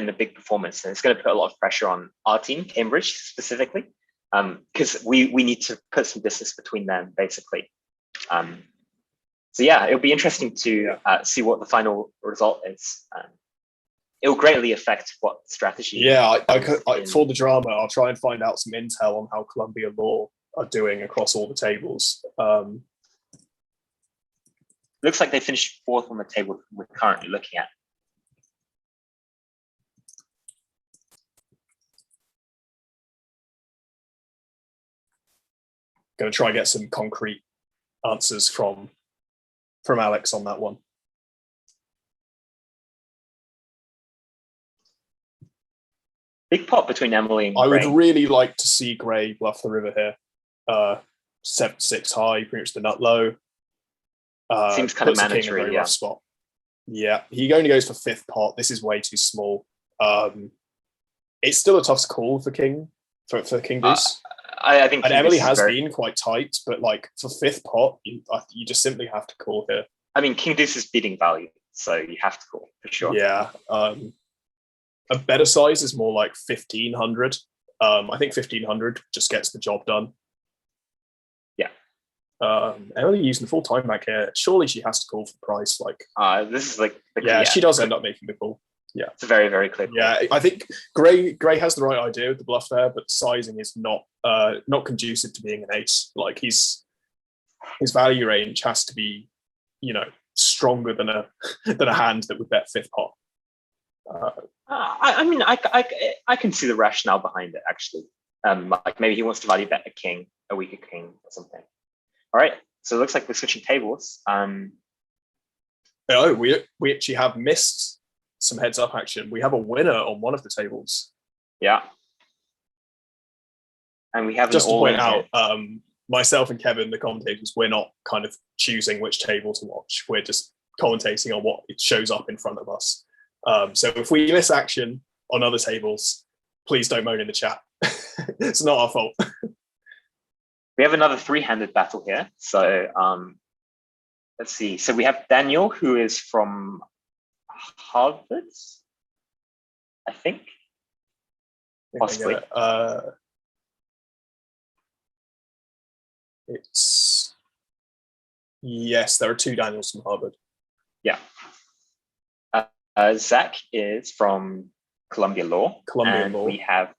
in a big performance, and it's going to put a lot of pressure on our team, Cambridge specifically, because we need to put some distance between them, basically. So yeah, it'll be interesting to see what the final result is. It will greatly affect what strategy. Yeah, I for the drama, I'll try and find out some intel on how Columbia Law are doing across all the tables. Looks like they finished 4th on the table we're currently looking at. Going to try and get some concrete answers from Alex on that one. Big pot between Emily and Gray. I would really like to see Gray bluff the river here. 7-6 high, pretty much the nut low. Seems kind of mandatory, rough spot. Yeah, he only goes for 5th pot. This is way too small. It's still a tough call for King Deuce. I think, and Emily has been quite tight, but like for 5th pot, you just simply have to call here. I mean, King Deuce is beating value, so you have to call for sure. Yeah, a better size is more like 1,500. I think 1,500 just gets the job done. Emily using the full time back here. Surely she has to call for the price. Like, this is like she does end up making the call. Yeah, it's a very, very clear call. Yeah, I think Gray has the right idea with the bluff there, but sizing is not conducive to being an ace. Like, his value range has to be, stronger than a hand that would bet 5th pot. I mean, I can see the rationale behind it, actually. Like, maybe he wants to value bet a weaker king or something. All right, so it looks like we're switching tables. We actually have missed some heads up action. We have a winner on one of the tables. Yeah, and we have just to point out, myself and Kevin, the commentators, we're not kind of choosing which table to watch. We're just commentating on what it shows up in front of us. So if we miss action on other tables, please don't moan in the chat. It's not our fault. We have another three-handed battle here. So let's see. So we have Daniel, who is from Harvard, I think. Possibly. It's yes, there are two Daniels from Harvard. Yeah. Zach is from Columbia Law. We have,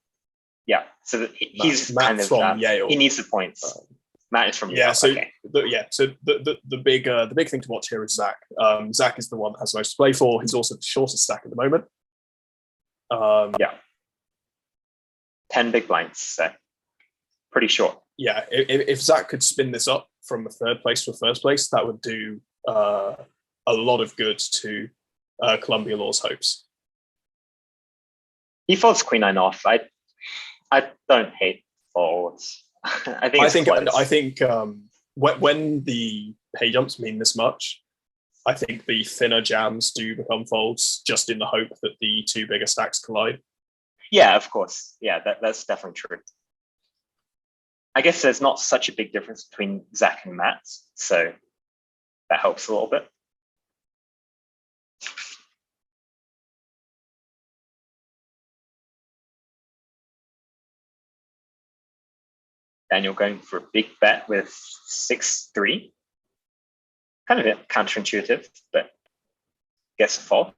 so he's Matt kind of from Yale. He needs the points. Matt is from Yale. Yeah, so okay. the big thing to watch here is Zach. Zach is the one that has the most to play for. He's also the shortest stack at the moment. 10 big blinds, so pretty short. Yeah, if Zach could spin this up from a third place to a first place, that would do a lot of good to Columbia Law's hopes. He folds queen nine off. I don't hate folds. I think when the pay jumps mean this much, I think the thinner jams do become folds, just in the hope that the two bigger stacks collide. Yeah, of course. Yeah, that's definitely true. I guess there's not such a big difference between Zach and Matt, so that helps a little bit. Daniel going for a big bet with 6-3. Kind of counterintuitive, but guess a fold.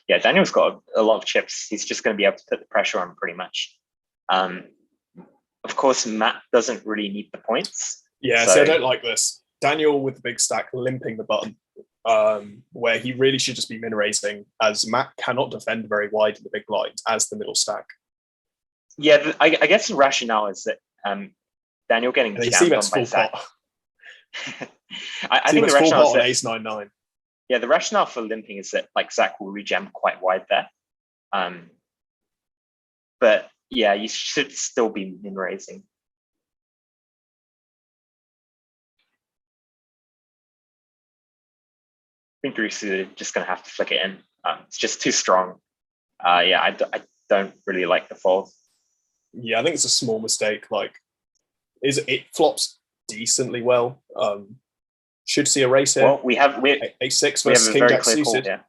Yeah, Daniel's got a lot of chips. He's just going to be able to put the pressure on pretty much. Of course, Matt doesn't really need the points. Yeah, so I don't like this. Daniel with the big stack limping the button, where he really should just be min raising, as Matt cannot defend very wide in the big blind as the middle stack. Yeah, I guess the rationale is that Daniel getting jammed on by Zach. I think the rationale is that ace 9-9. Yeah, the rationale for limping is that like Zach will rejam quite wide there. But yeah, you should still be min raising. I think through just going to have to flick it in. It's just too strong. Yeah, I don't really like the fold. Yeah, I think it's a small mistake. Like, it flops decently well. Should see a race here. Well, we have a6 versus king jack suited. Yeah.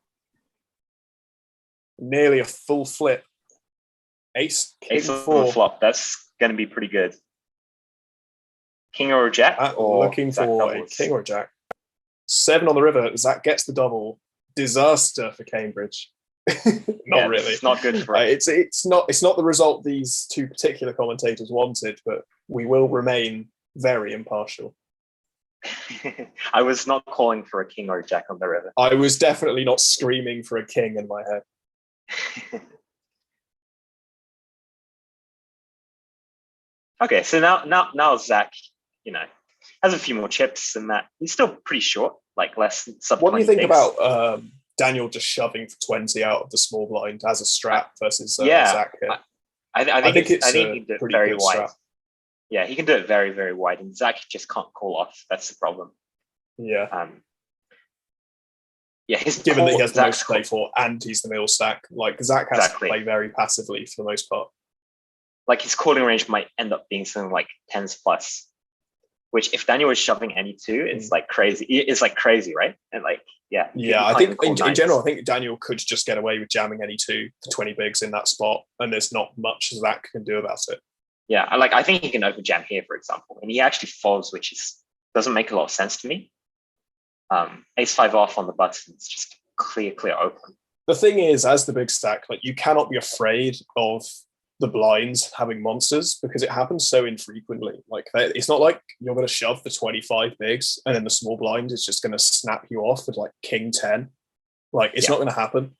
Nearly a full flip. Ace full flop. That's going to be pretty good. King or a jack? Or looking for a king or a jack. 7 on the river. Zach gets the double. Disaster for Cambridge. Not really. It's not good for us. It's not the result these two particular commentators wanted, but we will remain very impartial. I was not calling for a king or a jack on the river. I was definitely not screaming for a king in my head. Okay, so now Zach, has a few more chips than that. He's still pretty short, like less than sub 20 What do you think bigs. about Daniel just shoving for 20 out of the small blind as a strap versus Zach here? I think he can do it very wide. Strap. Yeah, he can do it very, very wide, and Zach just can't call off. That's the problem. Yeah. Given that he has the most to play for and he's the middle stack, like Zach has to play very passively for the most part. Like his calling range might end up being something like 10s plus, which if Daniel was shoving any two, it's like crazy. It's like crazy, right? And like, yeah. Yeah, I think in general, I think Daniel could just get away with jamming any two to 20 bigs in that spot, and there's not much Zach can do about it. Yeah, I think he can open jam here, for example, and he actually folds, which doesn't make a lot of sense to me. Ace 5 off on the button, it's just clear open. The thing is, as the big stack, like you cannot be afraid of the blinds having monsters because it happens so infrequently. Like it's not like you're going to shove the 25 bigs and then the small blind is just going to snap you off with like king 10. Like it's not going to happen.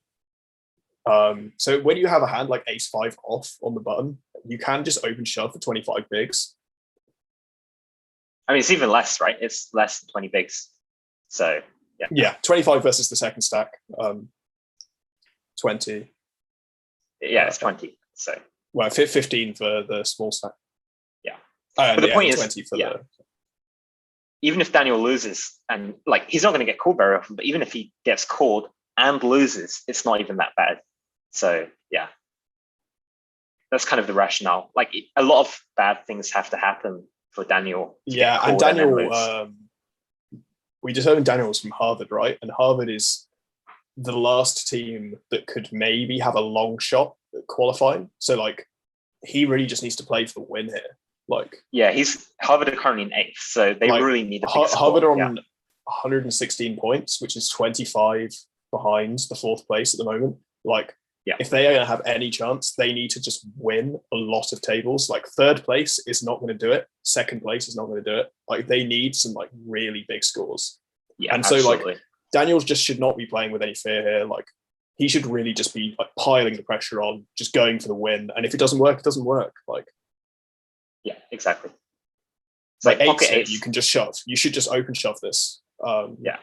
So when you have a hand like ace 5 off on the button, you can just open shove for 25 bigs. I mean, it's even less, right? It's less than 20 bigs. So yeah, 25 versus the second stack. 20. Yeah, it's 20. So 15 for the small stack. Yeah. And But the yeah, point the is, 20 for yeah, the even if Daniel loses, and like he's not going to get called very often, but even if he gets called and loses, it's not even that bad. So yeah, that's kind of the rationale. Like a lot of bad things have to happen for Daniel to get and called and then lose. We determined Daniel was from Harvard, right? And Harvard is the last team that could maybe have a long shot at qualifying. So like he really just needs to play for the win here. Like yeah, Harvard are currently in 8th, so they like, really need a big Harvard score. are on 116 points, which is 25 behind the 4th place at the moment. Like if they are going to have any chance, they need to just win a lot of tables. Like 3rd place is not going to do it. 2nd place is not going to do it. Like they need some like really big scores. Yeah, and so absolutely. like Daniels just should not be playing with any fear here. Like he should really just be like piling the pressure on, just going for the win. And if it doesn't work, it doesn't work. Like yeah, exactly. It's like pocket 8, eights. you can just shove. You should just open shove this. Yeah.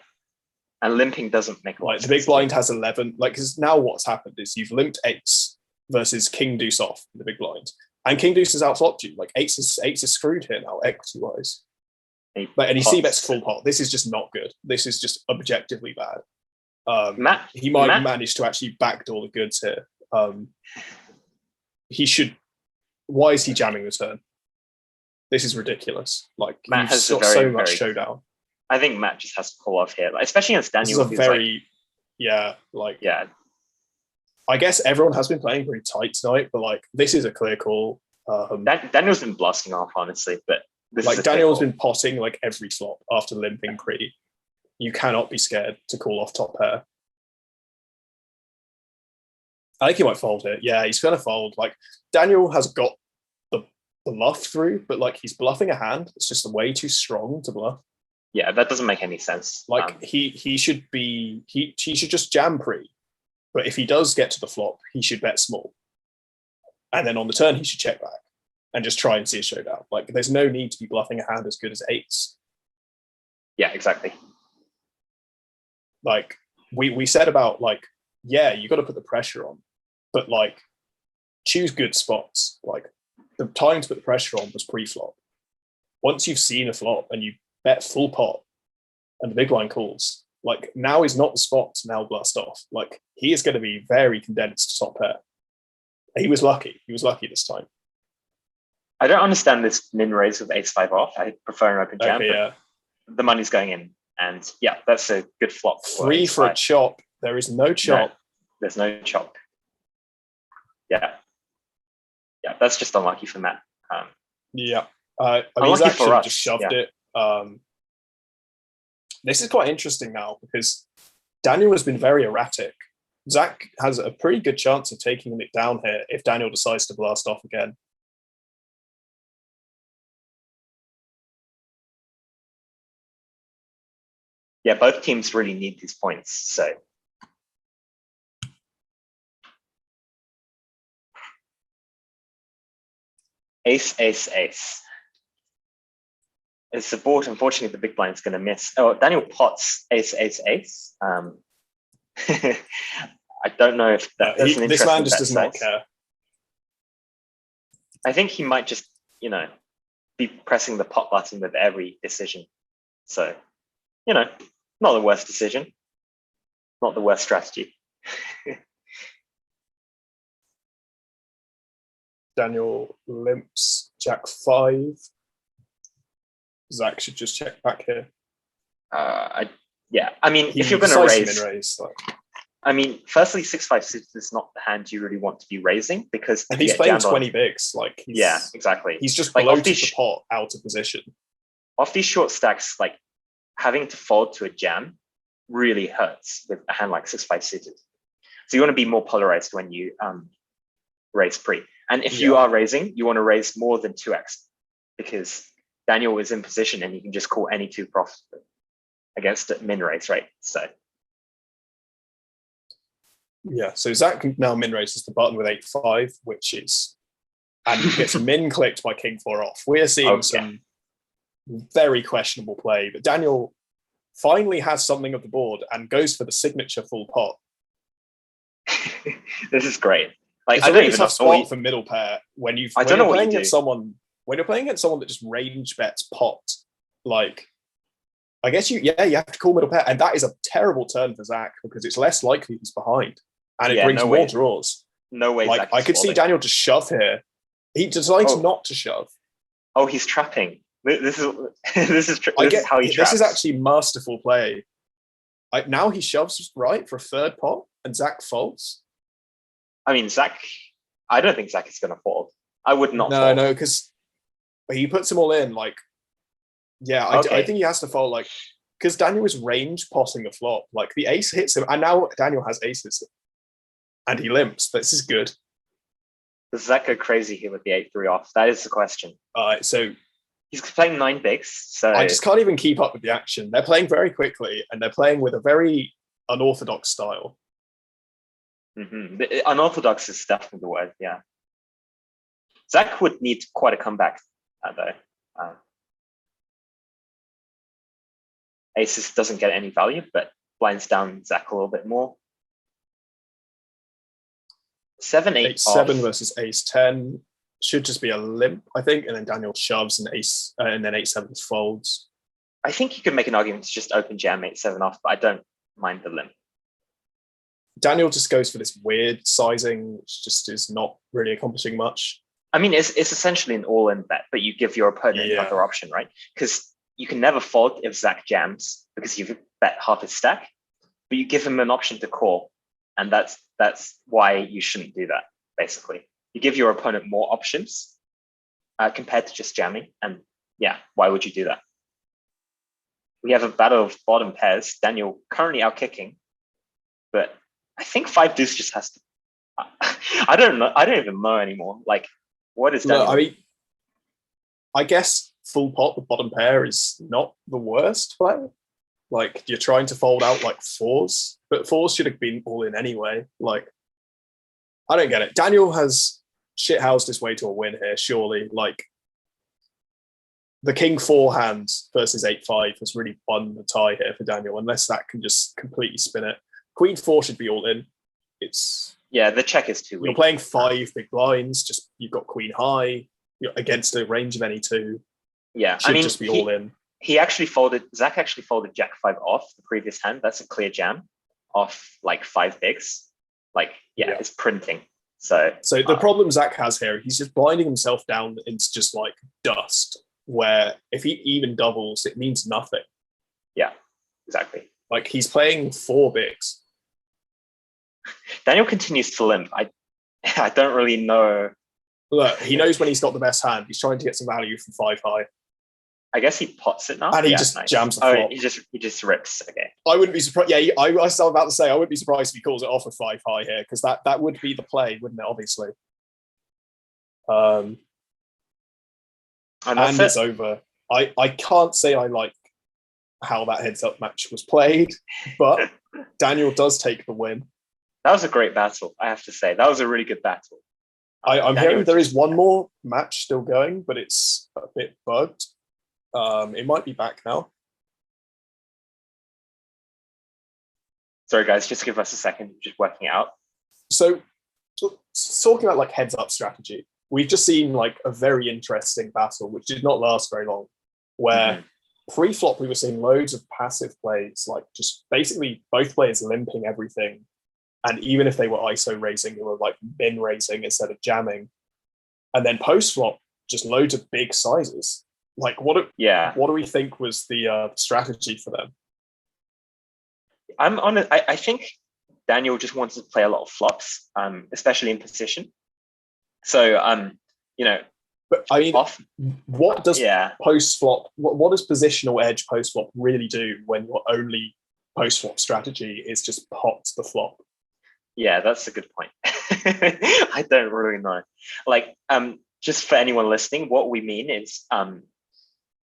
And limping doesn't make a lot like of the sense. big blind has 11. Like because now what's happened is you've limped 8s versus King Deuce off in the big blind, and King Deuce has outflopped you. Like 8s is screwed here now equity wise. Like, and he c-bets full pot. This is just not good. This is just objectively bad. He might manage to actually backdoor the goods here. He should. Why is he jamming the turn? This is ridiculous. Like Matt has got so much showdown. I think Matt just has to pull off here, like, especially against Daniel. This is a very, I guess everyone has been playing pretty tight tonight, but like this is a clear call. Daniel's been blasting off, honestly, but like Daniel's been potting like every flop after limping pre. You cannot be scared to call off top pair. I think he might fold here. Yeah, he's going to fold. Like Daniel has got the bluff through, but like he's bluffing a hand. It's just way too strong to bluff. Yeah, that doesn't make any sense. Like he should be he should just jam pre, but if he does get to the flop, he should bet small, and then on the turn he should check back and just try and see a showdown. Like there's no need to be bluffing a hand as good as 8s. Yeah, exactly. Like we said about like yeah, you got to put the pressure on, but like choose good spots. Like the time to put the pressure on was pre-flop. Once you've seen a flop and you bet full pot and the big blind calls, like now is not the spot to now blast off. Like he is going to be very condensed top pair. He was lucky this time. I don't understand this min raise with ace-5 off. I prefer an open jam. Okay, yeah. The money's going in, and yeah, that's a good flop. 3 for a chop. There is no chop. No, there's no chop. Yeah, that's just unlucky for Matt. Yeah, I mean, Zach should have just shoved it. This is quite interesting now because Daniel has been very erratic. Zach has a pretty good chance of taking it down here if Daniel decides to blast off again. Yeah, both teams really need these points. So ace, ace, ace. It's the board. Unfortunately, the big blind's going to miss. Oh, Daniel pots ace, ace, ace. I don't know if that's an interesting this man just does size. not care. I think he might just, be pressing the pot button with every decision. So, not the worst decision, not the worst strategy. Daniel limps Jack 5. Zach should just check back here. I mean, if you're going to raise, I mean, firstly, 6-5 suited is not the hand you really want to be raising because and he's playing 20 bigs. Like, exactly. He's just bloated the pot out of position. Off these short stacks, like having to fold to a jam really hurts with a hand like 6-5 suited. So you want to be more polarized when you raise pre. And if you are raising, you want to raise more than 2x because Daniel is in position and you can just call any 2 profitably against a min raise, right? So. Yeah, so Zach now min raises the button with 8-5, which is, and he gets min clicked by King 4 off. We are seeing some very questionable play, but Daniel finally has something of the board and goes for the signature full pot. This is great. Like it's a really tough spot for middle pair when you're playing at someone when you're playing against someone that just range bets pot, like I guess you have to call middle pair, and that is a terrible turn for Zach because it's less likely he's behind, and it brings more draws. No way. Like I could see Daniel just shove here. He decides not to shove. Oh, he's trapping. This is how he traps. This is actually masterful play. Now he shoves right for a third pot, and Zach folds. I mean, I don't think Zach is going to fold. I would not fold. No, because he puts them all in. Like, yeah, I think he has to fold. Like, because Daniel is range potting the flop. Like, the ace hits him, and now Daniel has aces. And he limps. This is good. Does Zach go crazy here with the 8-3 off? That is the question. So he's playing 9 bigs. So I just can't even keep up with the action. They're playing very quickly, and they're playing with a very unorthodox style. Mm-hmm. Unorthodox is definitely the word. Yeah. Zach would need quite a comeback, though. Aces doesn't get any value, but blinds down Zach a little bit more. 7-8 8-7 versus ace-10 should just be a limp, I think, and then Daniel shoves and and then 8-7 folds. I think you could make an argument to just open jam 8-7 off, but I don't mind the limp. Daniel just goes for this weird sizing, which just is not really accomplishing much. I mean, it's essentially an all-in bet, but you give your opponent another option, right? Because you can never fold if Zach jams because you've bet half his stack, but you give him an option to call. And that's why you shouldn't do that, basically. You give your opponent more options compared to just jamming. And yeah, why would you do that? We have a battle of bottom pairs. Daniel currently out kicking, but I think 5 deuce just has to. I don't know. I don't even know anymore. Like, what is Daniel? I mean, I guess full pot, the bottom pair is not the worst play. Like, you're trying to fold out like 4s, but 4s should have been all in anyway. Like, I don't get it. Daniel has shithoused his way to a win here, surely. Like, the king 4 hand versus 8-5 has really won the tie here for Daniel, unless that can just completely spin it. Queen 4 should be all in. The check is too weak. You're playing 5 big blinds, just you've got queen high, you're against a range of any 2. Yeah, should just be all in. Zach actually folded Jack 5 off the previous hand. That's a clear jam off like 5 bigs. Like, it's printing. So the problem Zach has here, he's just blinding himself down into just like dust, where if he even doubles, it means nothing. Yeah, exactly. Like, he's playing 4 bigs. Daniel continues to limp. I don't really know. Look, he knows when he's got the best hand. He's trying to get some value from 5 high. I guess he pots it now. And he just jams the flop. He just rips. Okay. I wouldn't be surprised. Yeah, I was about to say, I wouldn't be surprised if he calls it off with 5 high here, because that would be the play, wouldn't it, obviously? And it's over. I can't say I like how that heads-up match was played, but Daniel does take the win. That was a great battle, I have to say. That was a really good battle. I'm hearing there is one more match still going, but it's a bit bugged. It might be back now. Sorry, guys, just give us a second. Just working it out. So talking about like heads up strategy, we've just seen like a very interesting battle, which did not last very long, where pre-flop we were seeing loads of passive plays, like just basically both players limping everything. And even if they were ISO raising, they were like min raising instead of jamming. And then post-flop, just loads of big sizes. Like, what do we think was the strategy for them? I think Daniel just wants to play a lot of flops, especially in position. So, but I mean, what does post-flop, what does positional edge post-flop really do when your only post-flop strategy is just pot the flop? Yeah, that's a good point. I don't really know. Like, just for anyone listening, what we mean is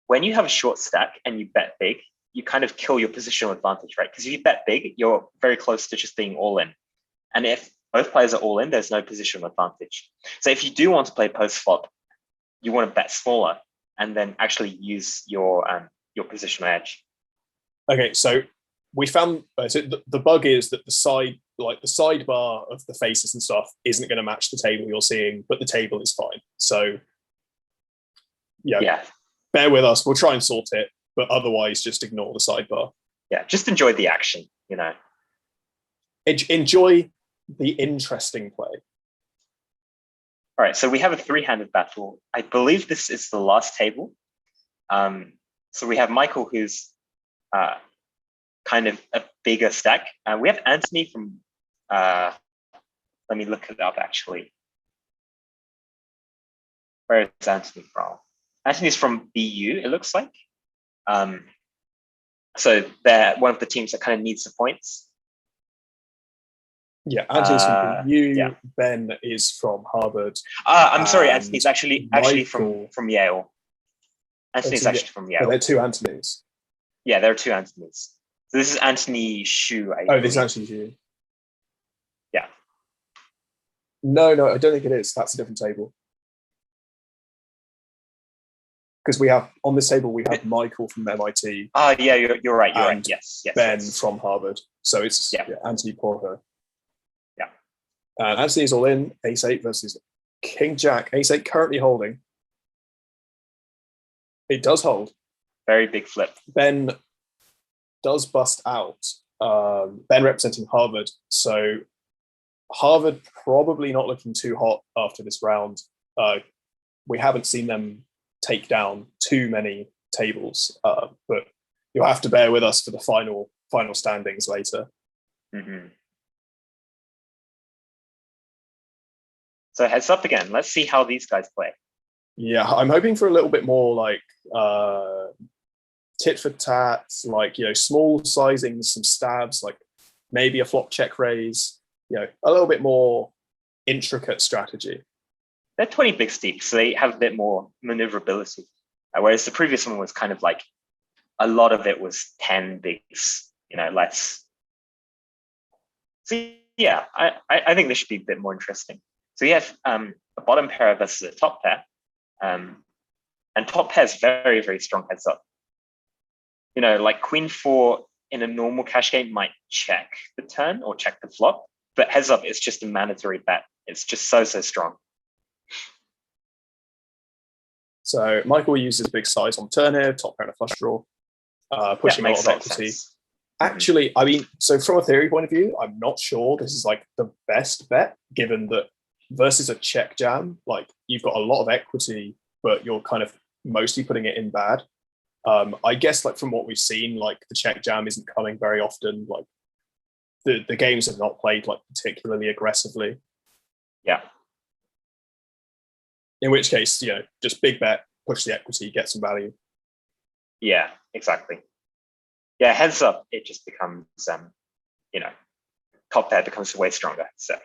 when you have a short stack and you bet big, you kind of kill your positional advantage, right? Because if you bet big, you're very close to just being all in. And if both players are all in, there's no positional advantage. So if you do want to play post flop, you want to bet smaller and then actually use your positional edge. Okay, so we found the bug is that the sidebar of the faces and stuff isn't going to match the table you're seeing, but the table is fine. So Yeah, bear with us. We'll try and sort it, but otherwise, just ignore the sidebar. yeah. Just enjoy the action, you know. Enjoy the interesting play. All right, so we have a three-handed battle. I believe this is the last table. So we have Michael, who's kind of a bigger stack. We have Anthony from, let me look it up actually. Where is Anthony from? Anthony's from BU, it looks like. So they're one of the teams that kind of needs the points. Yeah, Anthony's from BU. Yeah. Ben is from Harvard. I'm sorry, Anthony's actually from Yale. Anthony's actually from Yale. But they're two Anthonys. Yeah, there are two Anthonys. So this is Anthony Shu. This is Anthony Shu. Yeah. No, I don't think it is. That's a different table. Because we have on this table we have Michael from MIT. Yeah, you're right. You're right. Yes. Ben from Harvard. So it's Anthony Porter. Yeah. And Anthony's all in. Ace-8 versus King Jack. Ace-8 currently holding. It does hold. Very big flip. Ben does bust out. Ben representing Harvard. So Harvard probably not looking too hot after this round. We haven't seen them take down too many tables, but you'll have to bear with us for the final standings later. Mm-hmm. So heads up again. Let's see how these guys play. Yeah, I'm hoping for a little bit more like tit for tat, like, small sizings, some stabs, like maybe a flop check raise, a little bit more intricate strategy. They're 20 big steeps, so they have a bit more maneuverability. Whereas the previous one was kind of like a lot of it was 10 bigs, less. So yeah, I think this should be a bit more interesting. So you have a bottom pair versus a top pair. And top pair is very, very strong heads up. Like Queen 4 in a normal cash game might check the turn or check the flop, but heads up, it's just a mandatory bet. It's just so strong. So Michael uses big size on turn here, top pair and a flush draw, pushing a lot of equity. Actually, I mean, so from a theory point of view, I'm not sure this is like the best bet, given that versus a check jam, like you've got a lot of equity, but you're kind of mostly putting it in bad. I guess like from what we've seen, like the check jam isn't coming very often. Like the games have not played like particularly aggressively. Yeah. In which case, just big bet, push the equity, get some value. Yeah, exactly. Yeah, heads up, it just becomes, top pair becomes way stronger. So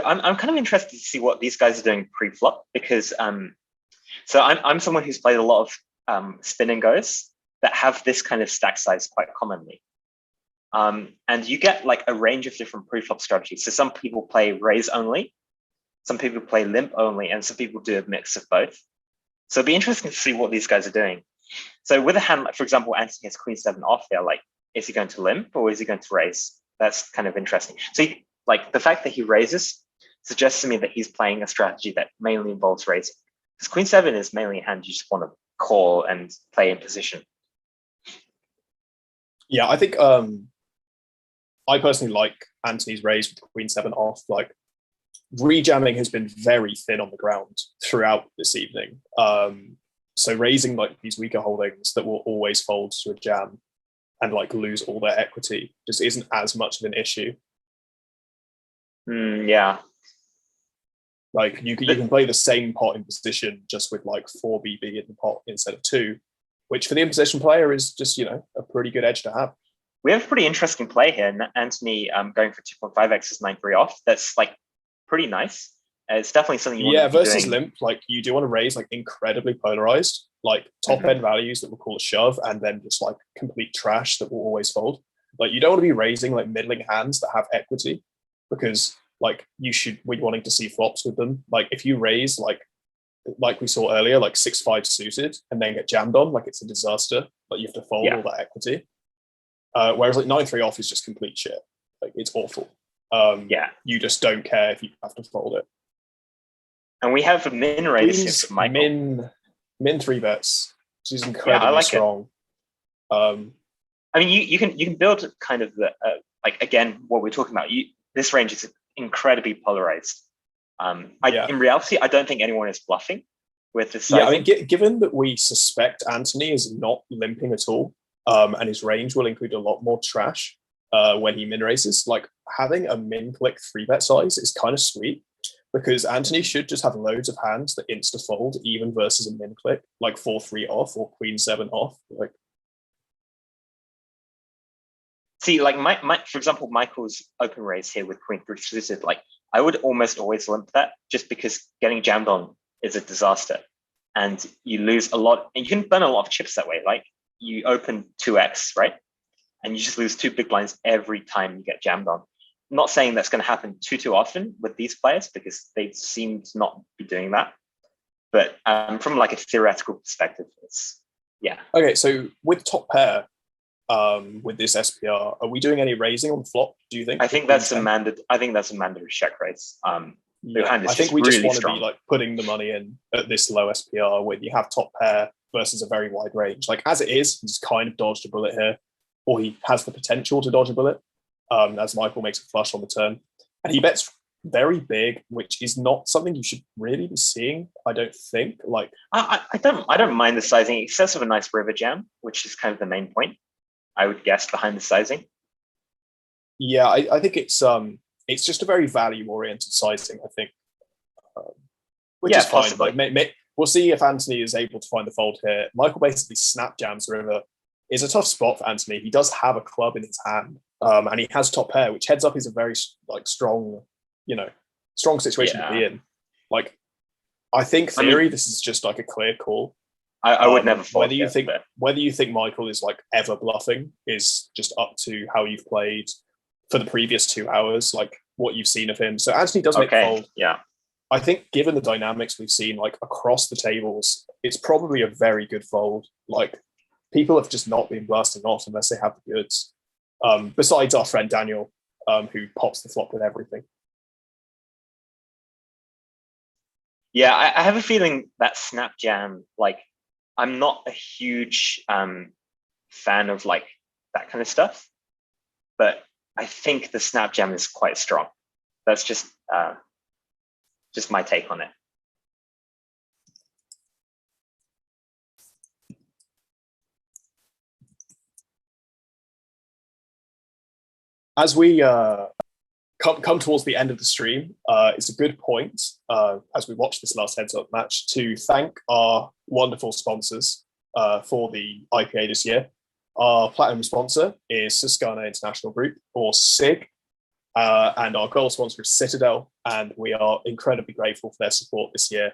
I'm kind of interested to see what these guys are doing pre-flop, because so I'm someone who's played a lot of spin and goes that have this kind of stack size quite commonly. And you get like a range of different pre-flop strategies. So some people play raise only, some people play limp only, and some people do a mix of both. So it'd be interesting to see what these guys are doing. So with a hand, like for example, Anthony has Queen 7 off there, like, is he going to limp or is he going to raise? That's kind of interesting. So like the fact that he raises suggests to me that he's playing a strategy that mainly involves raising. Because Queen 7 is mainly a hand you just want to call and play in position. Yeah, I think I personally like Anthony's raise with Queen 7 off. Like, rejamming has been very thin on the ground throughout this evening. So raising like these weaker holdings that will always fold to a jam and like lose all their equity just isn't as much of an issue. Yeah. Like you can play the same pot in position just with like 4 BB in the pot instead of 2, which for the in-position player is just, a pretty good edge to have. We have a pretty interesting play here. Anthony going for 2.5x 9-3 off. That's like pretty nice. It's definitely something you want to be versus doing. limp, like you do want to raise like incredibly polarized, like top end values that will call a shove, and then just like complete trash that will always fold. Like you don't want to be raising like middling hands that have equity, because like you should be wanting to see flops with them. Like if you raise like we saw earlier, like 6-5 suited and then get jammed on, like it's a disaster. Like you have to fold all that equity. Whereas like 9-3 off is just complete shit. Like it's awful. Yeah. You just don't care if you have to fold it. And we have a min raise here Queen's for Michael. min 3 bets. She's incredibly like strong. I mean, you can build kind of the like again what we're talking about. This range is incredibly polarized. In reality, I don't think anyone is bluffing with this sizing. Yeah, I mean, given that we suspect Anthony is not limping at all, and his range will include a lot more trash when he min raises, like having a min click 3-bet size is kind of sweet, because Anthony should just have loads of hands that insta fold even versus a min click, like 4-3 off or Queen 7 off. Like, see, like for example, Michael's open raise here with Queen 3 suited, like I would almost always limp that, just because getting jammed on is a disaster, and you lose a lot, and you can burn a lot of chips that way. Like you open 2x, right, and you just lose 2 big blinds every time you get jammed on. I'm not saying that's going to happen too often with these players, because they seem to not be doing that. But from like a theoretical perspective, it's Okay, so with top pair, with this SPR, are we doing any raising on flop? Do you think? I think that's a mandatory check raise. I think we really just want to strong. be like putting the money in at this low SPR when you have top pair versus a very wide range. Like as it is, he's kind of dodged a bullet here, or he has the potential to dodge a bullet. As Michael makes a flush on the turn, and he bets very big, which is not something you should really be seeing. I don't think. Like I don't mind the sizing. It sets up a nice river jam, which is kind of the main point, I would guess, behind the sizing. Yeah, I think it's just a very value oriented sizing. I think, which is fine. Possibly. Like, we'll see if Anthony is able to find the fold here. Michael basically snap jams the river. It's a tough spot for Anthony. He does have a club in his hand, and he has top pair, which heads up is a very like strong situation to be in. Like, I think this is just like a clear call. I would never fold. Whether you think Michael is like ever bluffing is just up to how you've played for the previous 2 hours, like what you've seen of him. So Anthony does make fold. Yeah. I think given the dynamics we've seen like across the tables, it's probably a very good fold. Like people have just not been blasting off unless they have the goods. Besides our friend Daniel, who pops the flop with everything. Yeah, I have a feeling that snap jam, like I'm not a huge fan of like that kind of stuff, but I think the snap jam is quite strong. That's just my take on it. As we come towards the end of the stream, it's a good point, as we watch this last heads-up match, to thank our wonderful sponsors for the IPA this year. Our platinum sponsor is Susquehanna International Group, or SIG, and our gold sponsor is Citadel, and we are incredibly grateful for their support this year.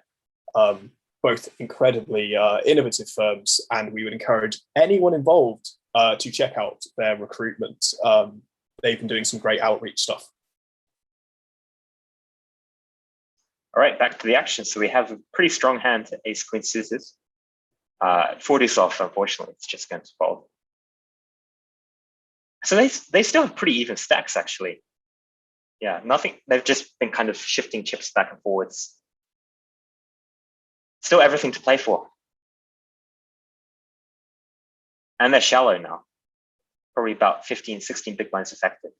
Both incredibly innovative firms, and we would encourage anyone involved to check out their recruitment. They've been doing some great outreach stuff. All right, back to the action. So we have a pretty strong hand to ace queen suited. 40 off, unfortunately, it's just going to fold. So they still have pretty even stacks, actually. Yeah, nothing. They've just been kind of shifting chips back and forwards. Still everything to play for. And they're shallow now. Probably about 15, 16 big blinds effective.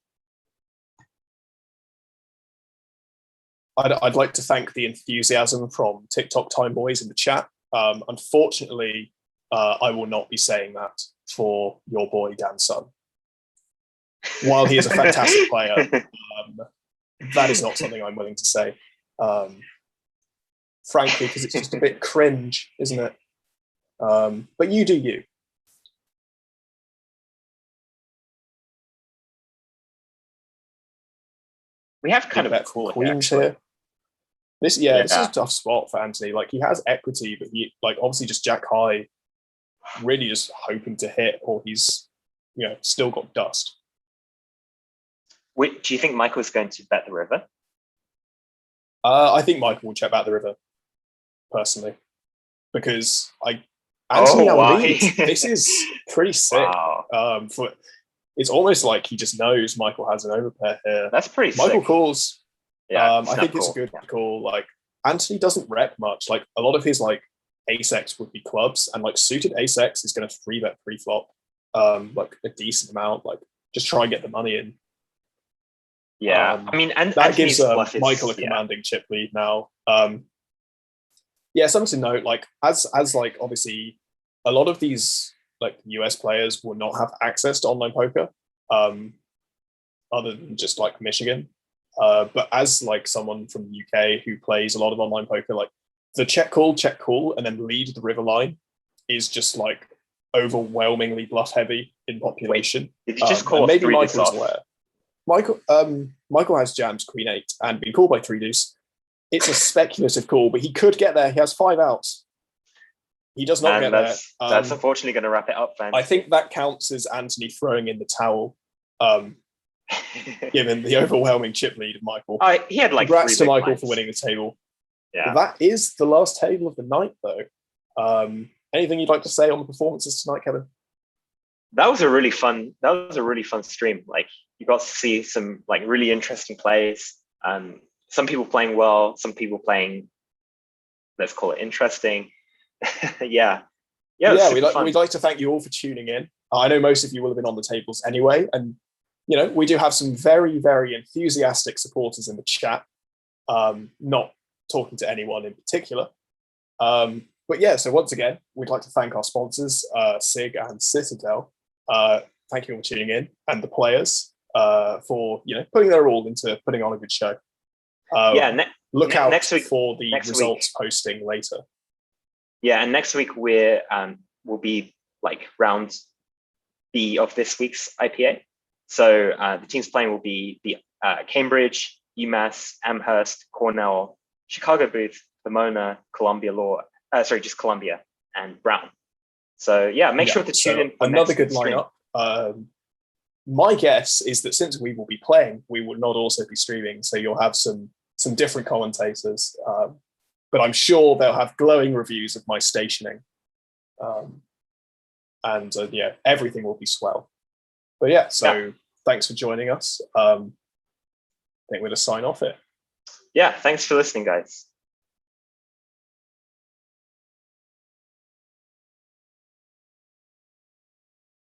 I'd like to thank the enthusiasm from TikTok Time Boys in the chat. Unfortunately, I will not be saying that for your boy Dan Sun. While he is a fantastic player, that is not something I'm willing to say. Frankly, because it's just a bit cringe, isn't it? But you do you. We have kind of a cool queens here. This is a tough spot for Anthony. Like he has equity, but he like obviously just jack high, really just hoping to hit, or he's still got dust. Wait, do you think Michael is going to bet the river? I think Michael will check back the river, personally, because Anthony now leads. This is pretty sick. Wow. it's almost like he just knows Michael has an overpair here. That's pretty Michael sick. calls. Yeah, I think it's a good call. Like Anthony doesn't rep much. Like a lot of his like ace-x would be clubs, and like suited ace-x is going to 3-bet pre-flop like a decent amount. Like just try and get the money in. Yeah, I mean, and that Anthony's gives bluff is, Michael a commanding chip lead now. Yeah, something to note. Like as like obviously a lot of these like US players will not have access to online poker, other than just like Michigan. But as like someone from the UK who plays a lot of online poker, like the check call, and then lead the river line is just like overwhelmingly bluff heavy in population. Wait, did you just call maybe three Michael's aware. Michael has jammed Queen 8 and been called by 3 deuce. It's a speculative call, but he could get there. He has 5 outs. He does not get there. That's unfortunately going to wrap it up, fans. I think that counts as Anthony throwing in the towel, given the overwhelming chip lead of Michael. He had like congrats to Michael lines for winning the table. Yeah, that is the last table of the night, though. Anything you'd like to say on the performances tonight, Kevin? That was a really fun stream. Like you got to see some like really interesting plays. Some people playing well, some people playing, let's call it interesting. Yeah. We'd like to thank you all for tuning in. I know most of you will have been on the tables anyway, and you know we do have some very, very enthusiastic supporters in the chat. Not talking to anyone in particular, but yeah. So once again, we'd like to thank our sponsors, SIG and Citadel. Thank you all for tuning in, and the players for putting their all into putting on a good show. Look out next week for the results posting later. Yeah, and next week we'll be like round B of this week's IPA. So the teams playing will be the Cambridge, UMass, Amherst, Cornell, Chicago Booth, Pomona, Columbia Law. Just Columbia and Brown. So yeah, make sure to tune in. For another good lineup. My guess is that since we will be playing, we will not also be streaming. So you'll have some different commentators. But I'm sure they'll have glowing reviews of my stationing. Everything will be swell. But thanks for joining us. I think we're going to sign off it. Yeah, thanks for listening, guys.